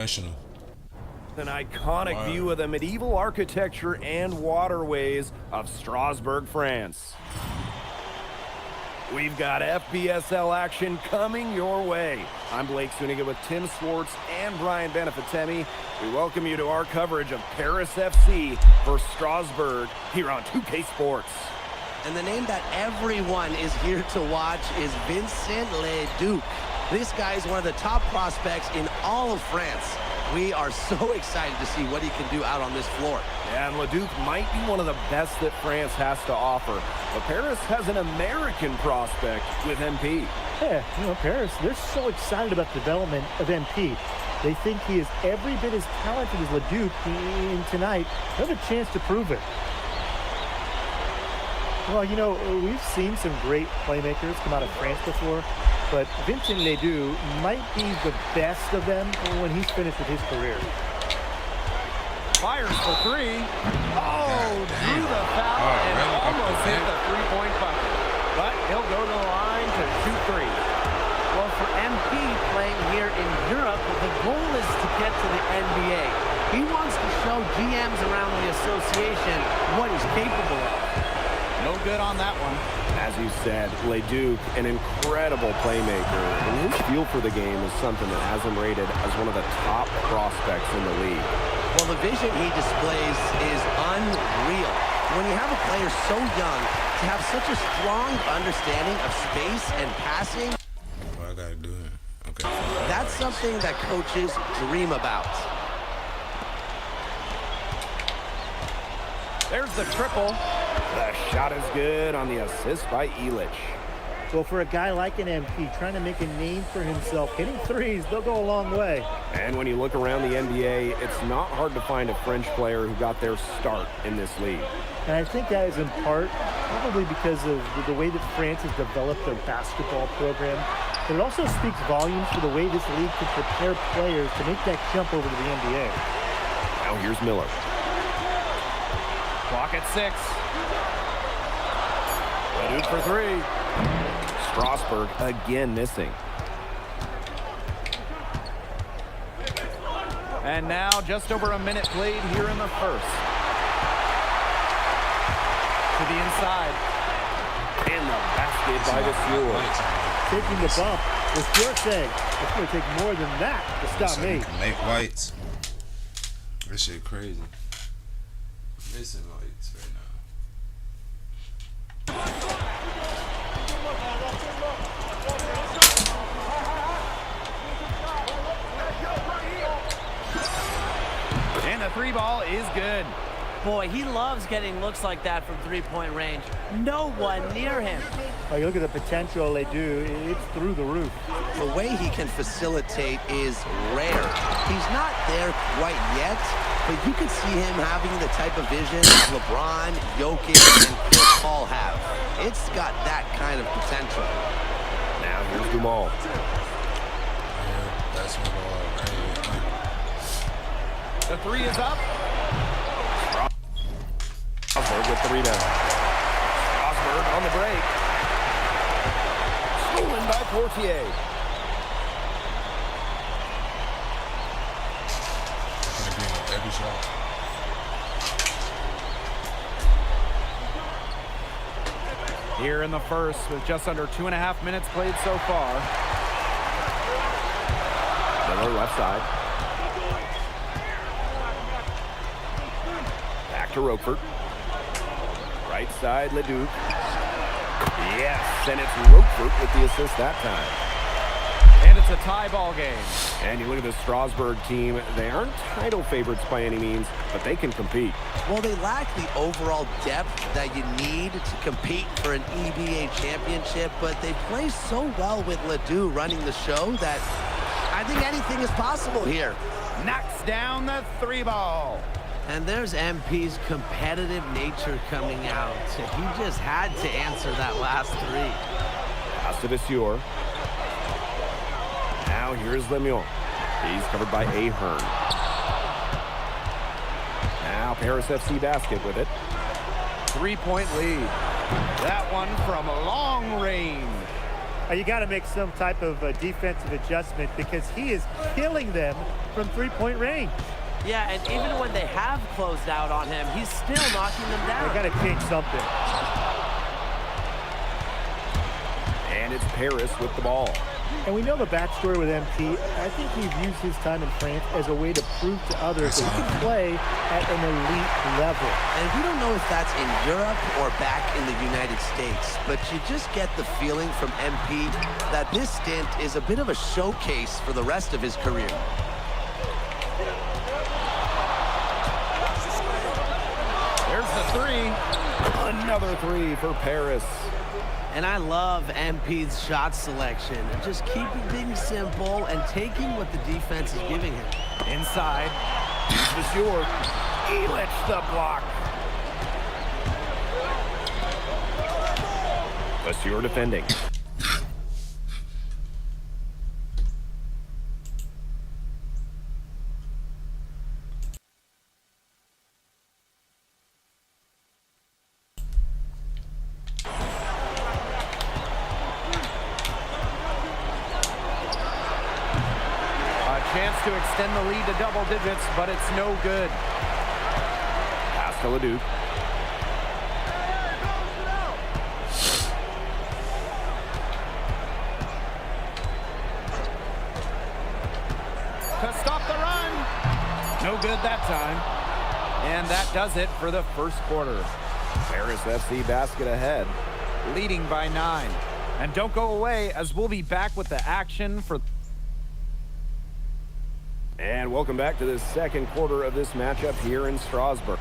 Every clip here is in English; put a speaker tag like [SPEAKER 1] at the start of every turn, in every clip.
[SPEAKER 1] Professional.
[SPEAKER 2] An iconic view of the medieval architecture and waterways of Strasbourg, France. We've got FPSL action coming your way. I'm Blake Suniga with Tim Swartz and Brian Benefitemi. We welcome you to our coverage of Paris FC versus Strasbourg here on 2K Sports.
[SPEAKER 3] And the name that everyone is here to watch is Vincent Leduc. This guy is one of the top prospects in all of France. We are so excited to see what he can do out on this floor.
[SPEAKER 2] Yeah, and Leduc might be one of the best that France has to offer. But Paris has an American prospect with MP.
[SPEAKER 4] Yeah, Paris, they're so excited about the development of MP. They think he is every bit as talented as Leduc, and tonight, they have a chance to prove it. Well, we've seen some great playmakers come out of France before, but Vincent Leduc might be the best of them when he's finished with his career.
[SPEAKER 2] Fires for three. Oh, drew the foul and almost hit the three-point bucket. But he'll go to the line to shoot three.
[SPEAKER 5] Well, for MP playing here in Europe, the goal is to get to the NBA. He wants to show GMs around the association what he's capable of.
[SPEAKER 2] No good on that one. As you said, Leduc, an incredible playmaker, and his feel for the game is something that has him rated as one of the top prospects in the league.
[SPEAKER 3] Well, the vision he displays is unreal. When you have a player so young, to have such a strong understanding of space and passing,
[SPEAKER 1] What I gotta do it. Okay.
[SPEAKER 3] that's something that coaches dream about.
[SPEAKER 2] There's the triple. The shot is good on the assist by Illich.
[SPEAKER 4] Well, for a guy like an MP trying to make a name for himself, hitting threes, they'll go a long way.
[SPEAKER 2] And when you look around the NBA, it's not hard to find a French player who got their start in this league.
[SPEAKER 4] And I think that is in part probably because of the way that France has developed their basketball program. But it also speaks volumes for the way this league can prepare players to make that jump over to the NBA.
[SPEAKER 2] Now here's Miller. Clock at 6. Leduc for three. Strasbourg again missing. And now just over a minute played here in the first. To the inside. And the basket by the Stewart.
[SPEAKER 4] Taking the bump. The Stewart saying, it's going to take more than that to stop me.
[SPEAKER 1] Make whites. This shit crazy. Missing whites right now.
[SPEAKER 2] And the three ball is good.
[SPEAKER 5] Boy, he loves getting looks like that from three-point range. No one near him.
[SPEAKER 4] Oh, you look at the potential they do, it's through the roof.
[SPEAKER 3] The way he can facilitate is rare. He's not there quite yet, but you could see him having the type of vision LeBron, Jokic, and Chris Paul have. It's got that kind of potential.
[SPEAKER 2] Now here's Dumal.
[SPEAKER 1] Yeah, that's my ball right here.
[SPEAKER 2] The three is up. Strasbourg with the rebound. Strasbourg on the break. Stolen by Portier.
[SPEAKER 1] Gonna be in every shot.
[SPEAKER 2] Here in the first with just under 2.5 minutes played so far. Miller left side. Back to Roquefort. Right side, Leduc. Yes, and it's Roquefort with the assist that time. And it's a tie ball game. And you look at the Strasbourg team, they aren't title favorites by any means, but they can compete.
[SPEAKER 3] Well, they lack the overall depth that you need to compete for an EBA championship, but they play so well with Ledoux running the show that I think anything is possible here.
[SPEAKER 2] Knocks down the three ball.
[SPEAKER 5] And there's MP's competitive nature coming out. He just had to answer that last three.
[SPEAKER 2] Pass to the Sieur. Now here's Lemieux. He's covered by Ahern. Now Paris FC basket with it. 3-point lead. That one from long range.
[SPEAKER 4] You got to make some type of defensive adjustment because he is killing them from three-point range.
[SPEAKER 5] Yeah, and even when they have closed out on him, he's still knocking them down.
[SPEAKER 4] They got to change something.
[SPEAKER 2] And it's Paris with the ball.
[SPEAKER 4] And we know the backstory with MP. I think he views his time in France as a way to prove to others that he can play at an elite level.
[SPEAKER 3] And we don't know if that's in Europe or back in the United States, but you just get the feeling from MP that this stint is a bit of a showcase for the rest of his career.
[SPEAKER 2] There's the three. Another three for Paris.
[SPEAKER 5] And I love MP's shot selection. Just keeping things simple and taking what the defense is giving him.
[SPEAKER 2] Inside. Here's Monsieur. Elich the block. Monsieur defending. Chance to extend the lead to double digits, but it's no good. Pass to Leduc. To stop the run. No good that time. And that does it for the first quarter. Paris FC basket ahead, leading by 9. And don't go away, as we'll be back with the action for... And welcome back to the second quarter of this matchup here in Strasbourg.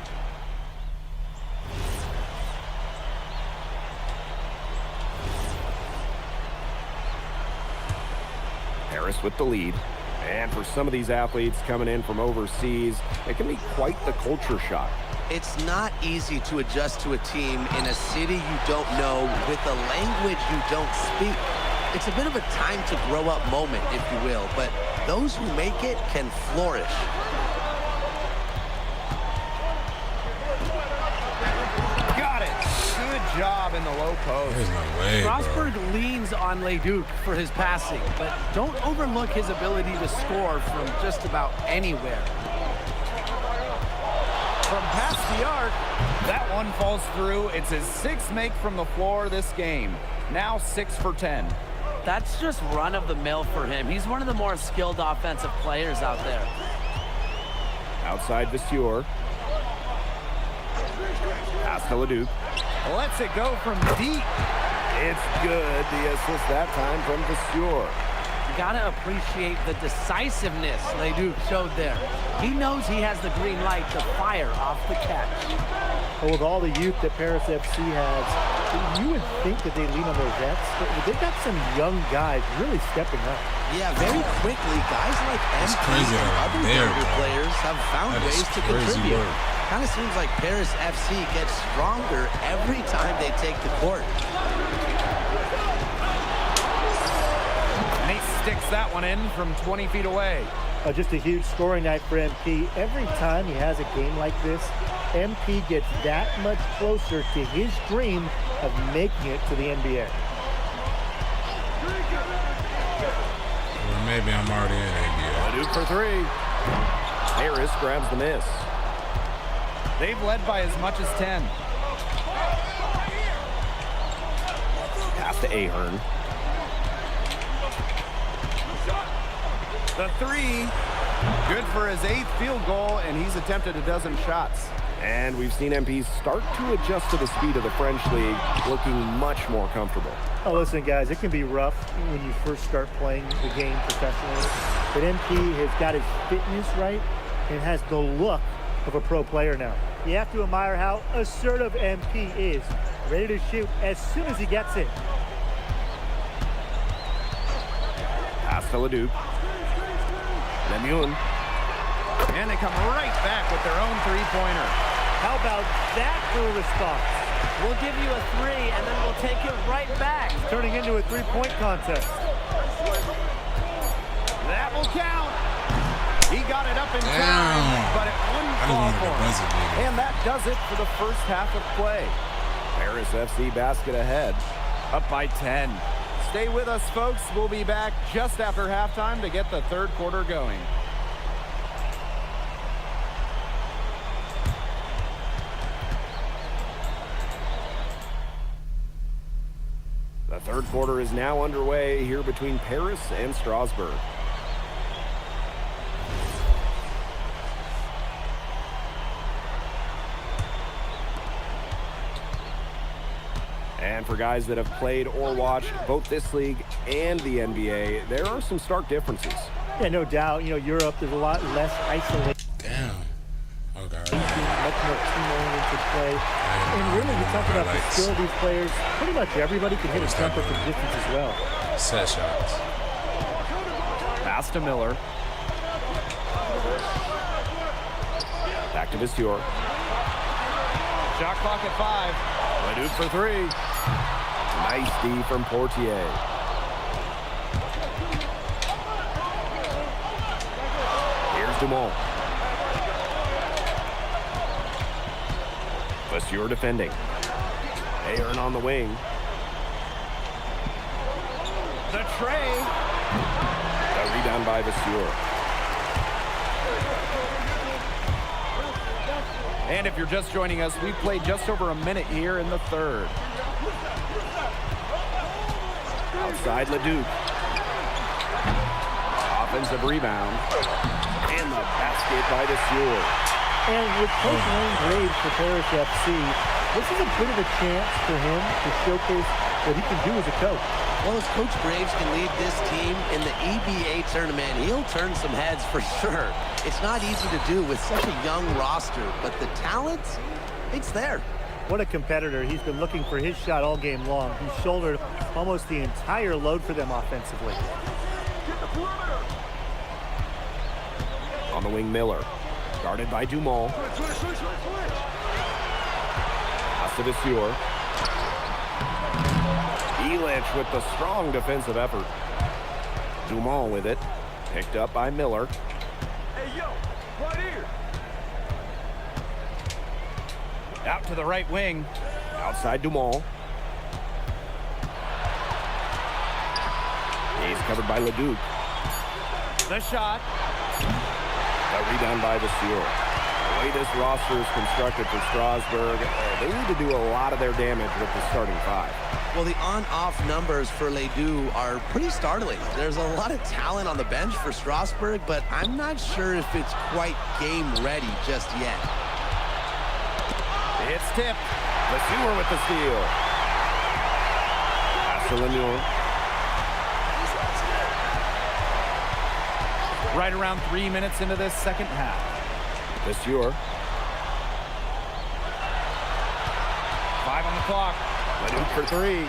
[SPEAKER 2] Paris with the lead. And for some of these athletes coming in from overseas, it can be quite the culture shock.
[SPEAKER 3] It's not easy to adjust to a team in a city you don't know with a language you don't speak. It's a bit of a time to grow up moment, if you will, but those who make it can flourish.
[SPEAKER 2] Got it. Good job in the low post.
[SPEAKER 1] There's no way,
[SPEAKER 5] Strasbourg
[SPEAKER 1] bro.
[SPEAKER 5] leans on Leduc for his passing, but don't overlook his ability to score from just about anywhere.
[SPEAKER 2] From past the arc, that one falls through. It's his 6th make from the floor this game. Now 6 for 10.
[SPEAKER 5] That's just run-of-the-mill for him. He's one of the more skilled offensive players out there.
[SPEAKER 2] Outside Vasseur. Pass to Leduc. Lets it go from deep. It's good. The assist that time from Vasseur.
[SPEAKER 5] You gotta appreciate the decisiveness Leduc showed there. He knows he has the green light to fire off the catch.
[SPEAKER 4] Well, with all the youth that Paris FC has, you would think that they lean on their vets, but they've got some young guys really stepping up.
[SPEAKER 3] Yeah, very quickly, guys like
[SPEAKER 1] It's
[SPEAKER 3] MP
[SPEAKER 1] crazy
[SPEAKER 3] and
[SPEAKER 1] how
[SPEAKER 3] other
[SPEAKER 1] they're
[SPEAKER 3] younger
[SPEAKER 1] there, bro.
[SPEAKER 3] players have found
[SPEAKER 1] That is
[SPEAKER 3] ways to
[SPEAKER 1] crazy
[SPEAKER 3] contribute.
[SPEAKER 1] work.
[SPEAKER 3] Kind of seems like Paris FC gets stronger every time they take the court.
[SPEAKER 2] And he sticks that one in from 20 feet away.
[SPEAKER 4] Just a huge scoring night for MP. Every time he has a game like this, MP gets that much closer to his dream of making it to the NBA.
[SPEAKER 1] Or maybe I'm already in NBA.
[SPEAKER 2] Leduc for 3. Paris grabs the miss. They've led by as much as 10. Pass to Ahern. The 3. Good for his 8th field goal, and he's attempted a dozen shots. And we've seen MP start to adjust to the speed of the French league, looking much more comfortable.
[SPEAKER 4] Oh, listen, guys, it can be rough when you first start playing the game professionally. But MP has got his fitness right and has the look of a pro player now. You have to admire how assertive MP is. Ready to shoot as soon as he gets it.
[SPEAKER 2] Pass to Leduc. Lemuel. And they come right back with their own three-pointer.
[SPEAKER 4] How about that for a response?
[SPEAKER 5] We'll give you a 3, and then we'll take it right back.
[SPEAKER 4] Turning into a three-point contest.
[SPEAKER 2] That will count. He got it up in
[SPEAKER 1] Damn.
[SPEAKER 2] time, but it wouldn't
[SPEAKER 1] I just
[SPEAKER 2] fall
[SPEAKER 1] wanted
[SPEAKER 2] for
[SPEAKER 1] to
[SPEAKER 2] him.
[SPEAKER 1] buzz it, baby.
[SPEAKER 2] And that does it for the first half of play. Paris FC basket ahead, up by 10. Stay with us, folks. We'll be back just after halftime to get the third quarter going. The third quarter is now underway here between Paris and Strasbourg. And for guys that have played or watched both this league and the NBA, there are some stark differences.
[SPEAKER 4] Yeah, no doubt. You know, Europe, there's a lot less isolation.
[SPEAKER 1] Damn. Okay.
[SPEAKER 4] Much more team-oriented play. And really, you talk about the skill of these players. Pretty much everybody can hit a jumper from distance as well.
[SPEAKER 1] Set shots.
[SPEAKER 2] Pass to Miller. Back to Vasseur. Shot clock at 5. Leduc for 3. Nice D from Portier. Here's Dumont. Vasseur defending. Aaron on the wing. The tray. A rebound by Vasseur. And if you're just joining us, we've played just over a minute here in the third. Outside Leduc. Offensive rebound. And the basket by Vasseur.
[SPEAKER 4] And with Coach Wayne Graves for Paris FC, this is a bit of a chance for him to showcase what he can do as a coach.
[SPEAKER 3] Well, as Coach Graves can lead this team in the EBA tournament, he'll turn some heads for sure. It's not easy to do with such a young roster, but the talent, it's there.
[SPEAKER 4] What a competitor. He's been looking for his shot all game long. He shouldered almost the entire load for them offensively.
[SPEAKER 2] On the wing, Miller. Guarded by Dumont. Pass to Vasseur. Elich with the strong defensive effort. Dumont with it. Picked up by Miller.
[SPEAKER 6] Hey, yo, right here.
[SPEAKER 2] Out to the right wing. Outside Dumont. He's covered by Leduc. The shot. A rebound by Vasseur. The way this roster is constructed for Strasbourg, they need to do a lot of their damage with the starting 5.
[SPEAKER 3] Well, the on-off numbers for Ledoux are pretty startling. There's a lot of talent on the bench for Strasbourg, but I'm not sure if it's quite game ready just yet.
[SPEAKER 2] It's tipped. Vasseur with the steal. Pass to Lemieux. Right around 3 minutes into this second half. Vasseur. 5 on the clock. Leduc for 3.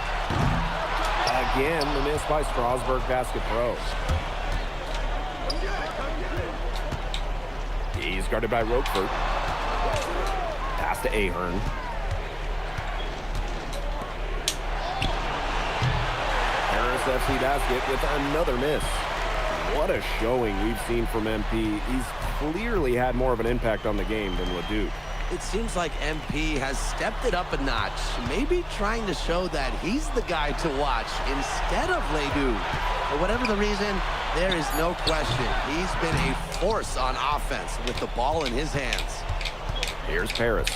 [SPEAKER 2] Again, the miss by Strasbourg Basket Pro. He's guarded by Roquefort. Pass to Ahern. Paris FC Basket with another miss. What a showing we've seen from MP. He's clearly had more of an impact on the game than Leduc.
[SPEAKER 3] It seems like MP has stepped it up a notch, maybe trying to show that he's the guy to watch instead of Ledoux. For whatever the reason, there is no question. He's been a force on offense with the ball in his hands.
[SPEAKER 2] Here's Paris.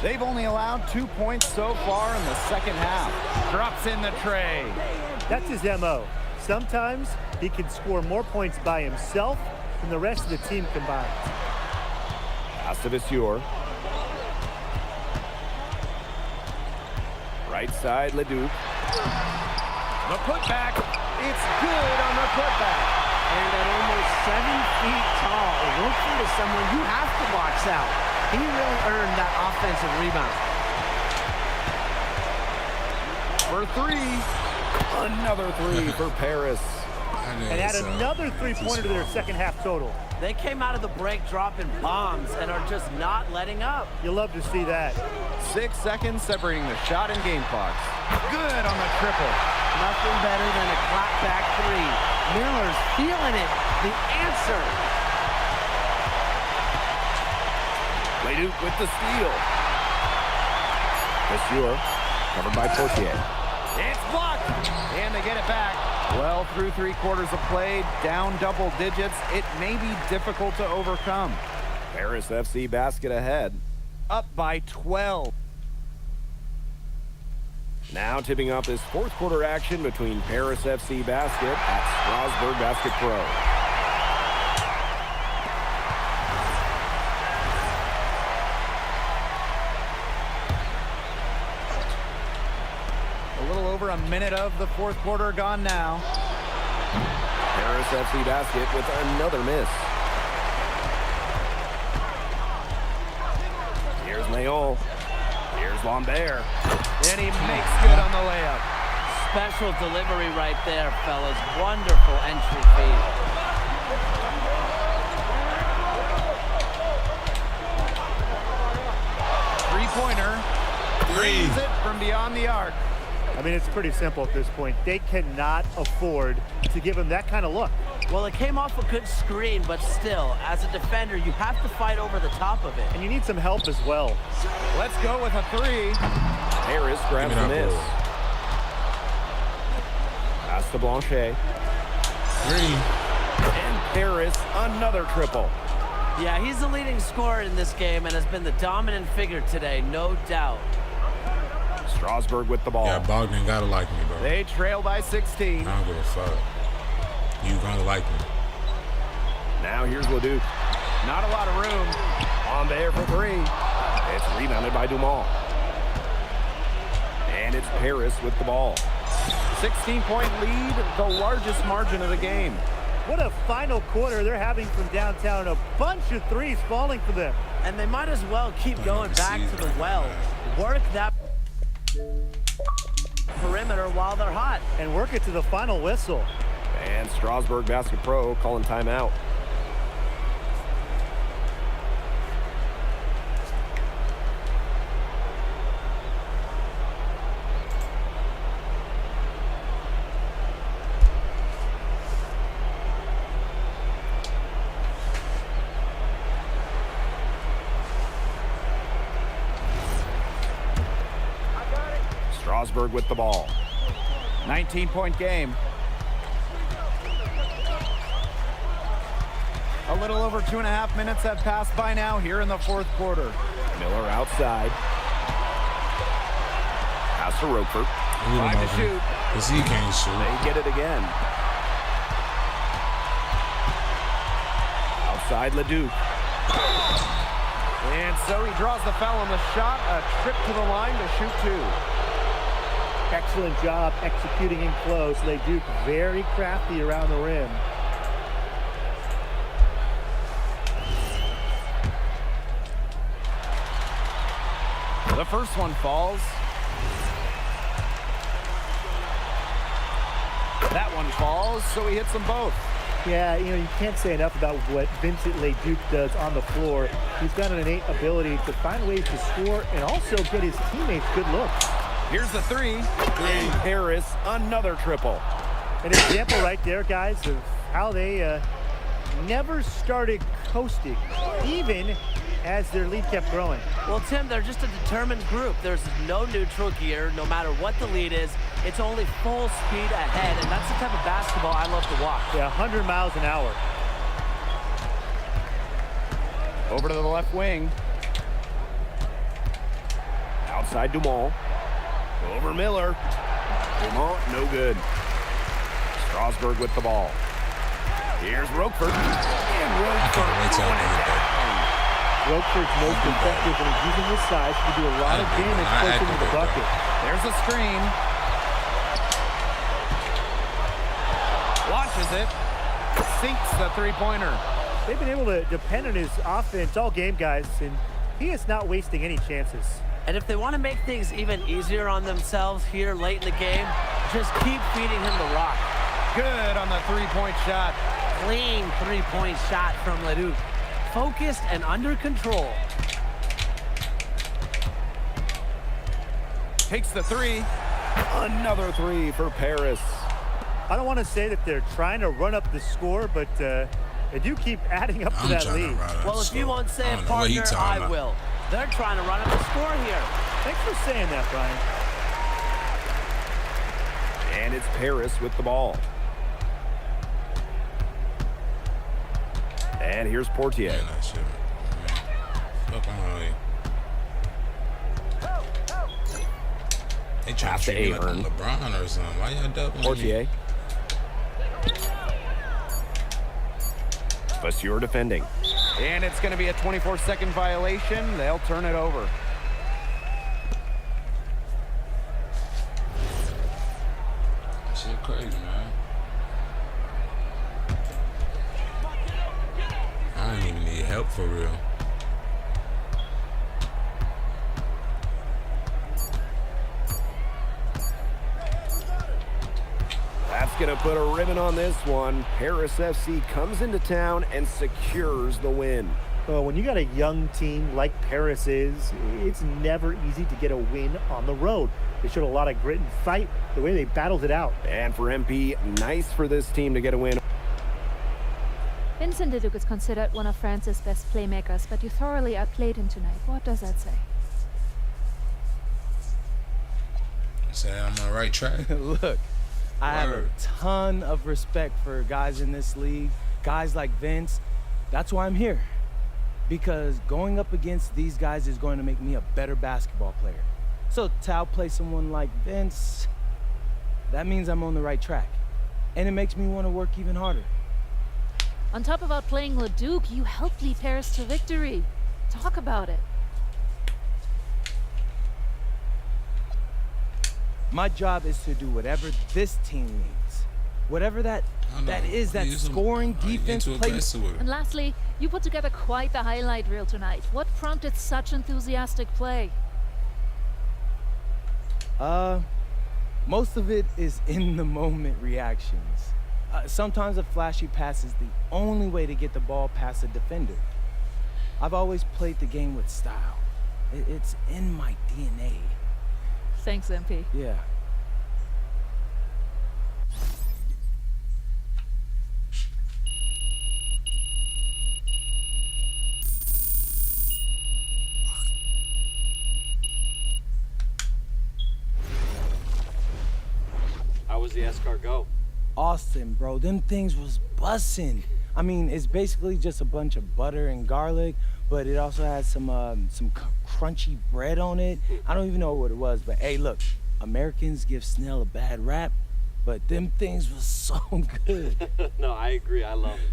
[SPEAKER 2] They've only allowed 2 points so far in the second half. Drops in the tray.
[SPEAKER 4] That's his MO. Sometimes he can score more points by himself than the rest of the team combined.
[SPEAKER 2] Pass to Vasseur. Right side, Leduc. The putback. It's good on the putback.
[SPEAKER 5] And at almost 7 feet tall, Roquefort is someone you have to watch out. He really earned that offensive rebound.
[SPEAKER 2] For 3. Another 3 for Paris.
[SPEAKER 4] And add another three-pointer to their second half total.
[SPEAKER 5] They came out of the break dropping bombs and are just not letting up.
[SPEAKER 4] You'll love to see that.
[SPEAKER 2] 6 seconds separating the shot and game clocks. Good on the triple.
[SPEAKER 5] Nothing better than a clapback 3. Miller's feeling it. The answer.
[SPEAKER 2] Leduc with the steal. Vasseur covered by Portier. It's blocked, and they get it back. Well, through 3 quarters of play, down double digits, it may be difficult to overcome. Paris FC basket ahead, up by 12. Now tipping off this 4th quarter action between Paris FC Basket at Strasbourg Basket Pro. A little over a minute of the 4th quarter gone now. Paris FC Basket with another miss. Here's Leon. Here's Lambert. And he makes good on the layup.
[SPEAKER 5] Special delivery right there, fellas. Wonderful entry feed.
[SPEAKER 2] Three-pointer. Brings it from beyond the arc.
[SPEAKER 4] I mean, it's pretty simple at this point. They cannot afford to give him that kind of look.
[SPEAKER 5] Well, it came off a good screen, but still, as a defender, you have to fight over the top of it.
[SPEAKER 4] And you need some help as well.
[SPEAKER 2] Let's go with a 3. Harris grabs the miss. Pass to Blanchet.
[SPEAKER 1] 3.
[SPEAKER 2] And Harris, another triple.
[SPEAKER 5] Yeah, he's the leading scorer in this game and has been the dominant figure today, no doubt.
[SPEAKER 2] Strasbourg with the ball.
[SPEAKER 1] Yeah, Bogdan gotta like me, bro.
[SPEAKER 2] They trail by 16.
[SPEAKER 1] I don't give a fuck. You gonna like me.
[SPEAKER 2] Now here's Leduc. Not a lot of room. On there for 3. It's rebounded by Dumont. And it's Paris with the ball. 16-point lead, the largest margin of the game.
[SPEAKER 4] What a final quarter they're having from downtown. A bunch of threes falling for them.
[SPEAKER 5] And they might as well keep going back to the well. Work that perimeter while they're hot.
[SPEAKER 4] And work it to the final whistle.
[SPEAKER 2] And Strasbourg Basket Pro calling timeout. Strasbourg with the ball. 19-point game. A little over 2.5 minutes have passed by now here in the 4th quarter. Miller outside. Pass to Roquefort. 5 to shoot.
[SPEAKER 1] Because he can't shoot.
[SPEAKER 2] They get it again. Outside Leduc. And so he draws the foul on the shot. A trip to the line to shoot 2.
[SPEAKER 4] Excellent job executing in close. They do very crafty around the rim.
[SPEAKER 2] The first one falls. That one falls, so he hits them both.
[SPEAKER 4] Yeah, you know, you can't say enough about what Vincent Leduc does on the floor. He's got an innate ability to find ways to score and also get his teammates good looks.
[SPEAKER 2] Here's the 3. And Harris, another triple.
[SPEAKER 4] An example right there, guys, of how they never started coasting, even as their lead kept growing.
[SPEAKER 5] Well, Tim, they're just a determined group. There's no neutral gear, no matter what the lead is. It's only full speed ahead, and that's the type of basketball I love to watch.
[SPEAKER 4] Yeah, 100 miles an hour.
[SPEAKER 2] Over to the left wing. Outside Dumont. Over Miller. Dumont, no good. Strasbourg with the ball. Here's Roquefort. And Roquefort throwing it down.
[SPEAKER 4] Roquefort's most effective when he's using his size to do a lot of damage closer to the bucket.
[SPEAKER 2] There's a screen. Launches it. Sinks the 3-pointer.
[SPEAKER 4] They've been able to depend on his offense all game, guys, and he is not wasting any chances.
[SPEAKER 5] And if they want to make things even easier on themselves here late in the game, just keep feeding him the rock.
[SPEAKER 2] Good on the 3-point shot.
[SPEAKER 5] Clean 3-point shot from Leduc. Focused and under control.
[SPEAKER 2] Takes the 3. Another 3 for Paris.
[SPEAKER 4] I don't want to say that they're trying to run up the score, but they do keep adding up to that lead.
[SPEAKER 5] Well, if you won't say it, partner, I will. They're trying to run up the score here.
[SPEAKER 4] Thanks for saying that, Brian.
[SPEAKER 2] And it's Paris with the ball. And here's Portier.
[SPEAKER 1] Man, that shit. Fuck on way. They trying to
[SPEAKER 2] Pass to
[SPEAKER 1] treat me like
[SPEAKER 2] Ahern.
[SPEAKER 1] LeBron or something. Why y'all doubling
[SPEAKER 2] Portier.
[SPEAKER 1] me?
[SPEAKER 2] Vasseur defending. And it's going to be a 24-second violation. They'll turn it over.
[SPEAKER 1] That shit crazy, man. I don't even need help for real.
[SPEAKER 2] That's going to put a ribbon on this one. Paris FC comes into town and secures the win.
[SPEAKER 4] Well, when you got a young team like Paris is, it's never easy to get a win on the road. They showed a lot of grit and fight, the way they battled it out.
[SPEAKER 2] And for MP, nice for this team to get a win.
[SPEAKER 7] Vincent Leduc is considered one of France's best playmakers, but you thoroughly outplayed him tonight. What does that say?
[SPEAKER 1] Say I'm on the right track.
[SPEAKER 5] Look, I have a
[SPEAKER 1] Word.
[SPEAKER 5] ton of respect for guys in this league, guys like Vince. That's why I'm here. Because going up against these guys is going to make me a better basketball player. So to outplay someone like Vince, that means I'm on the right track. And it makes me want to work even harder.
[SPEAKER 7] On top of outplaying Leduc, you helped lead Paris to victory. Talk about it.
[SPEAKER 5] My job is to do whatever this team needs. Whatever that is, that scoring defense play.
[SPEAKER 7] And lastly, you put together quite the highlight reel tonight. What prompted such enthusiastic play?
[SPEAKER 5] Most of it is in the moment reactions. Sometimes a flashy pass is the only way to get the ball past a defender. I've always played the game with style. It's in my DNA.
[SPEAKER 7] Thanks, MP.
[SPEAKER 5] Yeah.
[SPEAKER 6] How was the escargot?
[SPEAKER 5] Austin, bro, them things was bussin'. I mean, it's basically just a bunch of butter and garlic, but it also has some crunchy bread on it. I don't even know what it was, but hey, look, Americans give Snell a bad rap, but them things was so good.
[SPEAKER 6] No, I agree. I love it.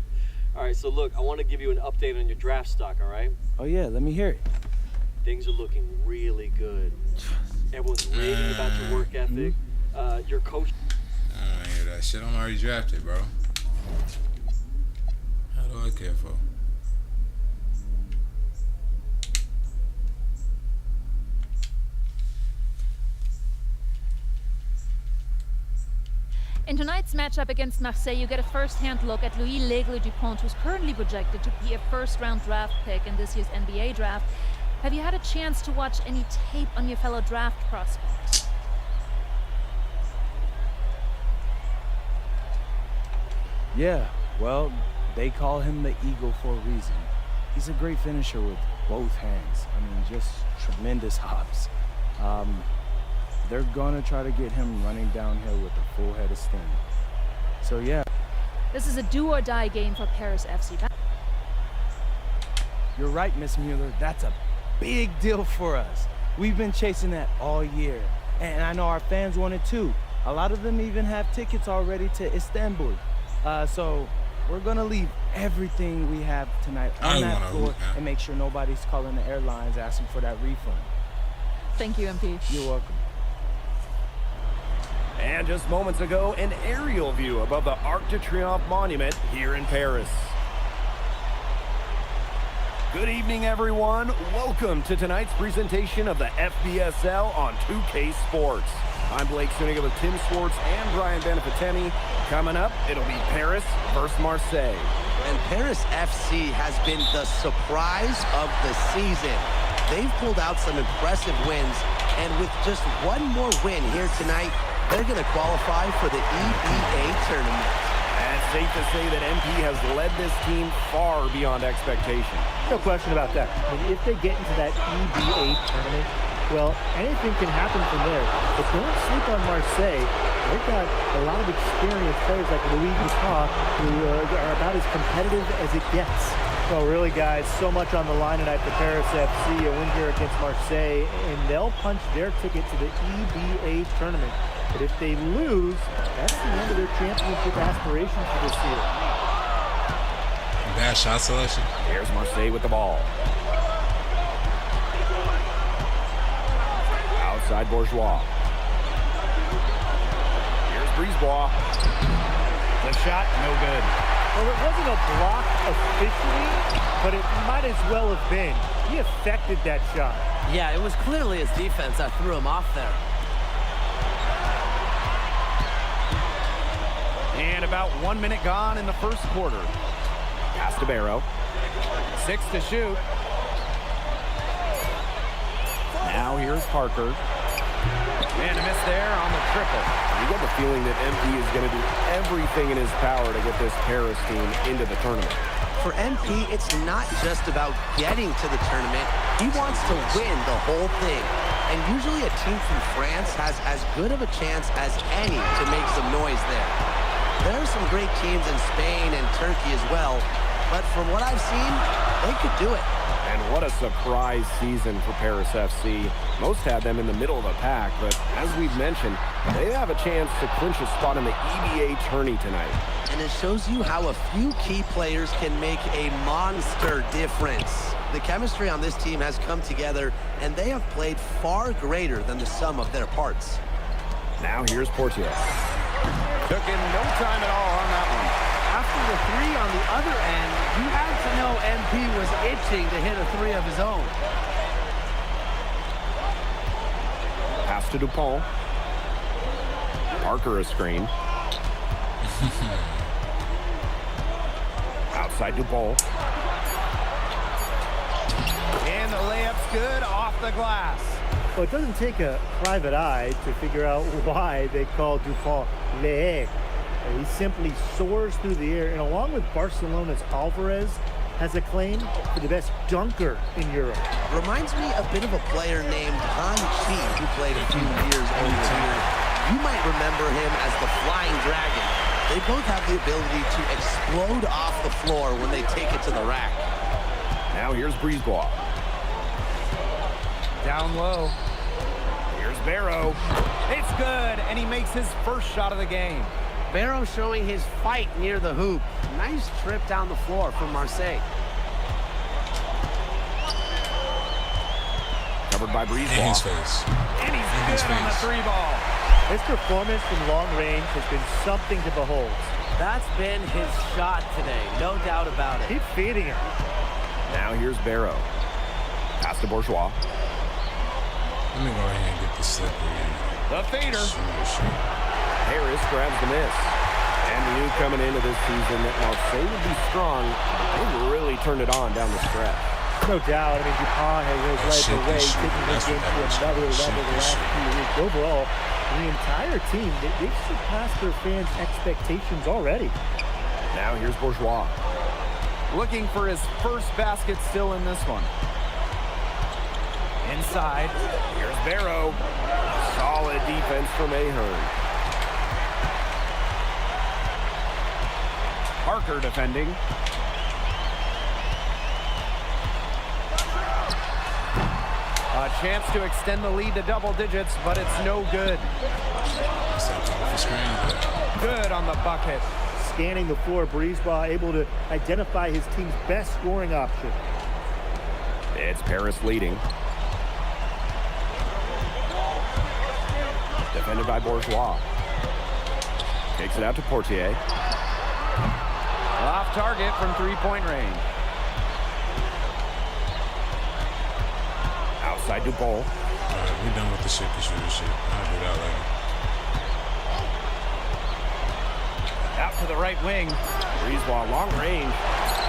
[SPEAKER 6] All right, so look, I want to give you an update on your draft stock, all right?
[SPEAKER 5] Oh yeah, let me hear it.
[SPEAKER 6] Things are looking really good. Everyone's raving about your work ethic. Your coach.
[SPEAKER 1] I don't hear that shit. I'm already drafted, bro. How do I care for?
[SPEAKER 7] In tonight's matchup against Marseille, you get a first-hand look at Louis L'Aigle Dupont, who's currently projected to be a first-round draft pick in this year's NBA draft. Have you had a chance to watch any tape on your fellow draft prospects?
[SPEAKER 5] Yeah, well, they call him the Eagle for a reason. He's a great finisher with both hands. I mean, just tremendous hops. They're gonna try to get him running downhill with a full head of steam. So yeah.
[SPEAKER 7] This is a do-or-die game for Paris FC.
[SPEAKER 5] You're right, Miss Mueller. That's a big deal for us. We've been chasing that all year. And I know our fans want it too. A lot of them even have tickets already to Istanbul. So we're gonna leave everything we have tonight on that floor and make sure nobody's calling the airlines asking for that refund.
[SPEAKER 7] Thank you, MP.
[SPEAKER 5] You're welcome.
[SPEAKER 2] And just moments ago, an aerial view above the Arc de Triomphe monument here in Paris. Good evening, everyone. Welcome to tonight's presentation of the FBSL on 2K Sports. I'm Blake Suniga with Tim Swartz and Brian Benefiteni. Coming up, it'll be Paris versus Marseille.
[SPEAKER 3] And Paris FC has been the surprise of the season. They've pulled out some impressive wins, and with just one more win here tonight, they're going to qualify for the EBA tournament.
[SPEAKER 2] And it's safe to say that MP has led this team far beyond expectation.
[SPEAKER 4] No question about that. I mean, if they get into that EBA tournament, well, anything can happen from there. But don't sleep on Marseille. they've got a lot of experienced players like Louis Dupont who are about as competitive as it gets. Well, really, guys, so much on the line tonight for Paris FC, a win here against Marseille, and they'll punch their ticket to the EBA tournament. But if they lose, that's the end of their championship aspirations for this year.
[SPEAKER 1] Bad shot selection.
[SPEAKER 2] Here's Marseille with the ball. Outside Bourgeois. Here's Brisebois. The shot, no good.
[SPEAKER 4] Well, it wasn't a block officially, but it might as well have been. He affected that shot.
[SPEAKER 3] Yeah, it was clearly his defense that threw him off there.
[SPEAKER 2] And about 1 minute gone in the first quarter. Pass to Barrow. 6 to shoot. Now here's Parker. And a miss there on the triple. You get the feeling that MP is going to do everything in his power to get this Paris team into the tournament.
[SPEAKER 3] For MP, it's not just about getting to the tournament. He wants to win the whole thing. And usually a team from France has as good of a chance as any to make some noise there. There are some great teams in Spain and Turkey as well, but from what I've seen, they could do it.
[SPEAKER 2] And what a surprise season for Paris FC. Most had them in the middle of the pack, but as we've mentioned, they have a chance to clinch a spot in the EBA tourney tonight.
[SPEAKER 3] And it shows you how a few key players can make a monster difference. The chemistry on this team has come together, and they have played far greater than the sum of their parts.
[SPEAKER 2] Now here's Portier. Took in no time at all on that one.
[SPEAKER 5] After the three on the other end, you had to know MP was itching to hit a three of his own.
[SPEAKER 2] Pass to Dupont. Parker a screen. Outside Dupont. And the layup's good off the glass.
[SPEAKER 4] Well, it doesn't take a private eye to figure out why they call Dupont Le. He simply soars through the air, and along with Barcelona's Alvarez, has a claim for the best dunker in Europe.
[SPEAKER 3] Reminds me a bit of a player named Han Chi, who played a few years over here. You might remember him as the Flying Dragon. They both have the ability to explode off the floor when they take it to the rack.
[SPEAKER 2] Now here's Brisebois. Down low. Here's Barrow. It's good, and he makes his first shot of the game.
[SPEAKER 3] Barrow showing his fight near the hoop. Nice trip down the floor from Marseille.
[SPEAKER 2] Covered by Brisebois.
[SPEAKER 1] In his face.
[SPEAKER 2] And he's good on the three ball.
[SPEAKER 4] His performance from long range has been something to behold.
[SPEAKER 5] That's been his shot today, no doubt about it.
[SPEAKER 4] Keep feeding him.
[SPEAKER 2] Now here's Barrow. Pass to Bourgeois.
[SPEAKER 1] Let me go ahead and get the slipper in.
[SPEAKER 2] The fader.
[SPEAKER 1] Shoot.
[SPEAKER 2] Harris grabs the miss. And we knew coming into this season that Marseille would be strong, but they really turned it on down the stretch.
[SPEAKER 4] No doubt. I mean, Dupont has led the way, taking this game to another level the last few weeks. Overall, the entire team, they've surpassed their fans' expectations already.
[SPEAKER 2] Now here's Bourgeois. Looking for his first basket still in this one. Inside, here's Barrow. Solid defense from Ahern. Parker defending. A chance to extend the lead to double digits, but it's no good. Good on the bucket.
[SPEAKER 4] Scanning the floor, Brisebois able to identify his team's best scoring option.
[SPEAKER 2] It's Paris leading. Defended by Bourgeois. Takes it out to Portier. Off target from three-point range. Outside Dupont.
[SPEAKER 1] Alright, we're done with the shit. I'll do that later.
[SPEAKER 2] Out to the right wing. Brisebois, long range.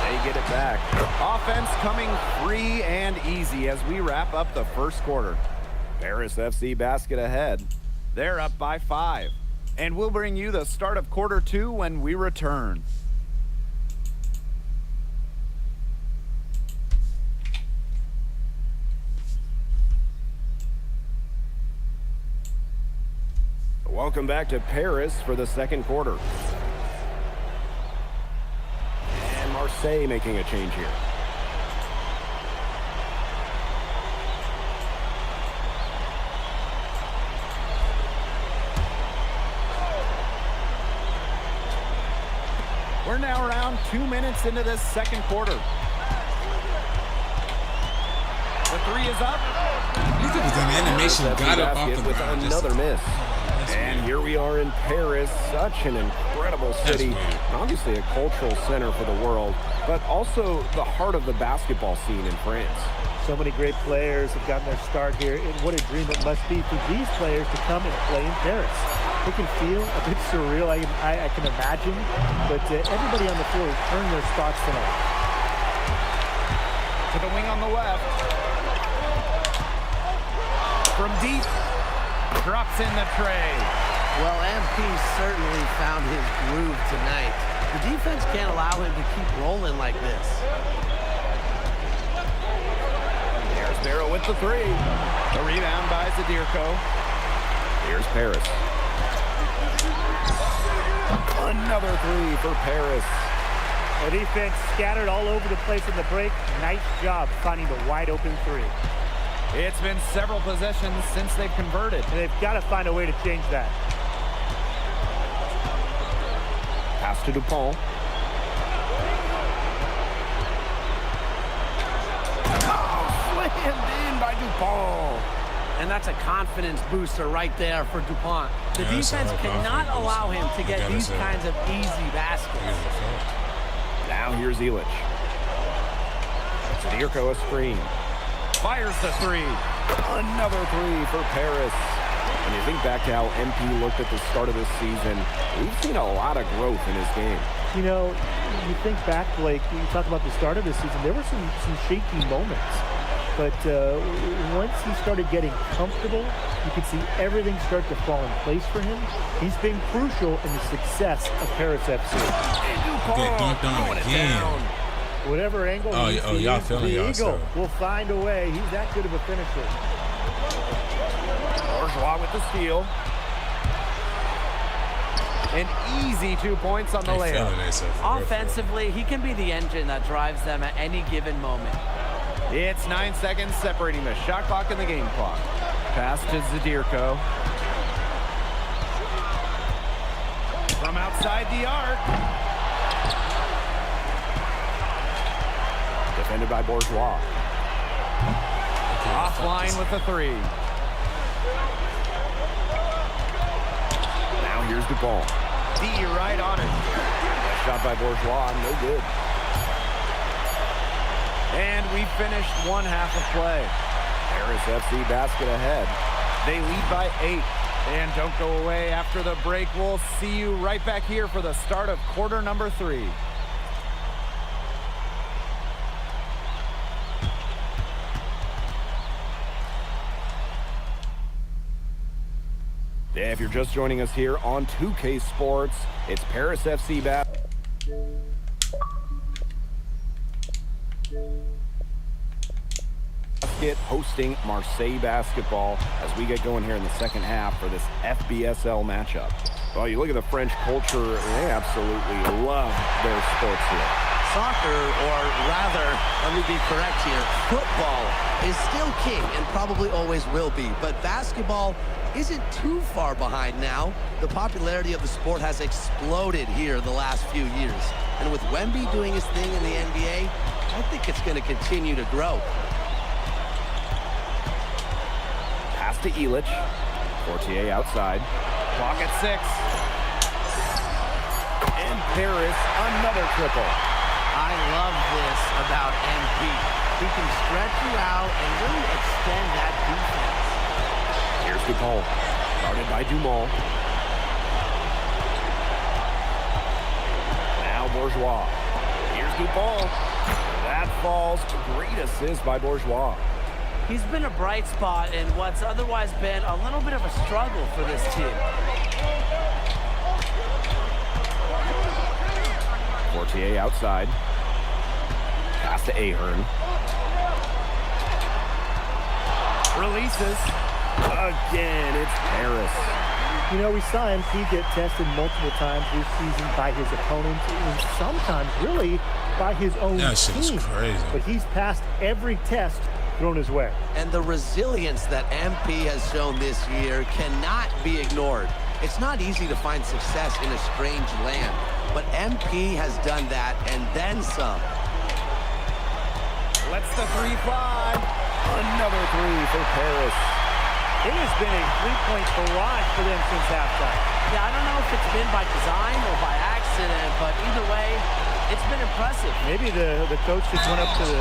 [SPEAKER 2] They get it back. Offense coming free and easy as we wrap up the first quarter. Paris FC basket ahead. They're up by 5. And we'll bring you the start of quarter 2 when we return. Welcome back to Paris for the second quarter. And Marseille making a change here. We're now around 2 minutes into this second quarter. The three is up.
[SPEAKER 1] Look at the animation got up off the
[SPEAKER 2] with
[SPEAKER 1] ground.
[SPEAKER 2] another miss.
[SPEAKER 1] That's
[SPEAKER 2] And
[SPEAKER 1] weird.
[SPEAKER 2] here we are in Paris, such an incredible city.
[SPEAKER 1] weird.
[SPEAKER 2] Obviously a cultural center for the world, but also the heart of the basketball scene in France.
[SPEAKER 4] So many great players have gotten their start here, and what a dream it must be for these players to come and play in Paris. It can feel a bit surreal, I can imagine, but everybody on the floor has earned their spots tonight.
[SPEAKER 2] To the wing on the left. From deep, drops in the tray.
[SPEAKER 3] Well, MP certainly found his groove tonight. The defense can't allow him to keep rolling like this.
[SPEAKER 2] There's Barrow with the three. The rebound by Zadirko. Here's Paris. Another three for Paris.
[SPEAKER 4] The defense scattered all over the place in the break. Nice job finding the wide open three.
[SPEAKER 2] It's been several possessions since they've converted.
[SPEAKER 4] And they've got to find a way to change that.
[SPEAKER 2] Pass to Dupont. Slammed in by Dupont.
[SPEAKER 3] And that's a confidence booster right there for DuPont. The
[SPEAKER 1] Yeah, that's
[SPEAKER 3] defense
[SPEAKER 1] a
[SPEAKER 3] cannot
[SPEAKER 1] confidence
[SPEAKER 3] allow
[SPEAKER 1] booster.
[SPEAKER 3] him to
[SPEAKER 1] You
[SPEAKER 3] get
[SPEAKER 1] gotta
[SPEAKER 3] these
[SPEAKER 1] say.
[SPEAKER 3] kinds of easy baskets.
[SPEAKER 2] Now here's Illich. Zadirko a screen. Fires the three. Another three for Paris. When you think back to how MP looked at the start of this season, we've seen a lot of growth in his game.
[SPEAKER 4] You know, you think back, Blake, you talk about the start of the season, there were some shaky moments. But once he started getting comfortable, you could see everything start to fall in place for him. He's been crucial in the success of Paris FC.
[SPEAKER 1] Get dunked on
[SPEAKER 2] Throwing it
[SPEAKER 1] again.
[SPEAKER 2] down.
[SPEAKER 4] Whatever angle
[SPEAKER 1] Oh,
[SPEAKER 4] he
[SPEAKER 1] y'all
[SPEAKER 4] sees,
[SPEAKER 1] feeling
[SPEAKER 4] the
[SPEAKER 1] yourself.
[SPEAKER 4] Eagle will find a way. He's that good of a finisher.
[SPEAKER 2] Bourgeois with the steal. An easy 2 points on the
[SPEAKER 1] They feeling
[SPEAKER 2] layup.
[SPEAKER 1] themselves for real, for real.
[SPEAKER 3] Offensively, he can be the engine that drives them at any given moment.
[SPEAKER 2] It's 9 seconds separating the shot clock and the game clock. Pass to Zadirko. From outside the arc. Defended by Bourgeois. Offline with the three. Now here's Dupont. D right on it. That shot by Bourgeois, no good. And we finished one half of play. Paris FC basket ahead. They lead by 8. And don't go away after the break. We'll see you right back here for the start of quarter number 3. If you're just joining us here on 2K Sports, it's Paris FC basket hosting Marseille basketball as we get going here in the second half for this FBSL matchup. Well, you look at the French culture, they absolutely love their sports here.
[SPEAKER 3] Soccer, or rather, let me be correct here, football is still king and probably always will be. But basketball isn't too far behind now. The popularity of the sport has exploded here the last few years. And with Wemby doing his thing in the NBA, I think it's going to continue to grow.
[SPEAKER 2] Pass to Illich. Fortier outside. Clock at 6. And Paris, another triple.
[SPEAKER 3] I love this about MP. He can stretch you out and really extend that defense.
[SPEAKER 2] Here's Dupont. Guarded by Dumont. Now Bourgeois. Here's Dupont. That falls. Great assist by Bourgeois.
[SPEAKER 3] He's been a bright spot in what's otherwise been a little bit of a struggle for this team.
[SPEAKER 2] Fortier outside. Pass to Ahern. Releases. Again, it's Paris.
[SPEAKER 4] You know, we saw MP get tested multiple times this season by his opponents, and sometimes really by his own
[SPEAKER 1] That shit is
[SPEAKER 4] team.
[SPEAKER 1] crazy.
[SPEAKER 4] But he's passed every test thrown his way.
[SPEAKER 3] And the resilience that MP has shown this year cannot be ignored. It's not easy to find success in a strange land, but MP has done that and then some.
[SPEAKER 2] Lets the three fly. Another three for Paris.
[SPEAKER 4] It has been a three-point barrage for them since halftime.
[SPEAKER 8] Yeah, I don't know if it's been by design or by accident, but either way, it's been impressive.
[SPEAKER 4] Maybe the coach just went up to the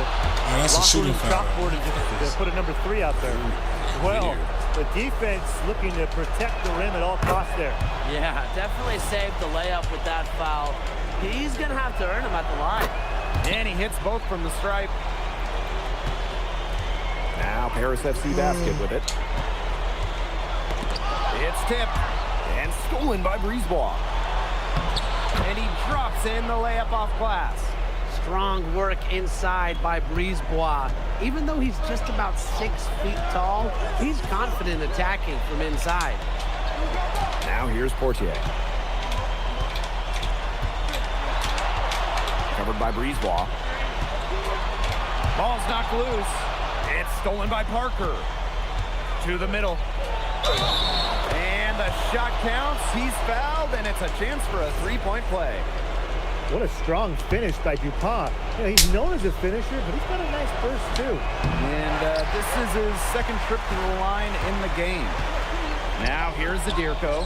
[SPEAKER 1] that's a
[SPEAKER 4] locker
[SPEAKER 1] shooting
[SPEAKER 4] room
[SPEAKER 1] foul.
[SPEAKER 4] chalkboard and just put a number 3 out there. Well, the defense looking to protect the rim at all costs there.
[SPEAKER 8] Yeah, definitely saved the layup with that foul. He's going to have to earn them at the line.
[SPEAKER 2] And he hits both from the stripe. Now Paris FC basket with it. It's tipped and stolen by Brisebois. And he drops in the layup off glass.
[SPEAKER 8] Strong work inside by Brisebois. Even though he's just about 6 feet tall, he's confident attacking from inside.
[SPEAKER 2] Now here's Portier. Covered by Brisebois. Ball's knocked loose. It's stolen by Parker. To the middle. And the shot counts. He's fouled, and it's a chance for a three-point play.
[SPEAKER 4] What a strong finish by Dupont. You know, he's known as a finisher, but he's got a nice burst too.
[SPEAKER 2] And this is his second trip to the line in the game. Now here's Zadirko.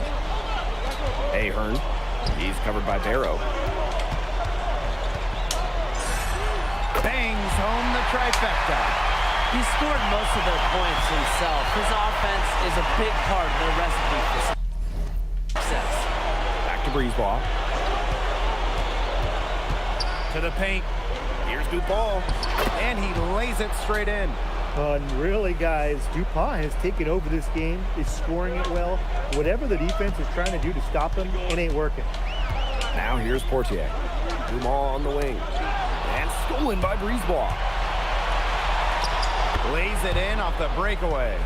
[SPEAKER 2] Ahern. He's covered by Barrow. Bangs home the trifecta.
[SPEAKER 8] He scored most of their points himself. His offense is a big part of their recipe for success.
[SPEAKER 2] Back to Brisebois. To the paint. Here's Dupont. And he lays it straight in.
[SPEAKER 4] And really, guys, Dupont has taken over this game, is scoring it well. Whatever the defense is trying to do to stop him, it ain't working.
[SPEAKER 2] Now here's Portier. Dumont on the wing. And stolen by Brisebois. Lays it in off the breakaway.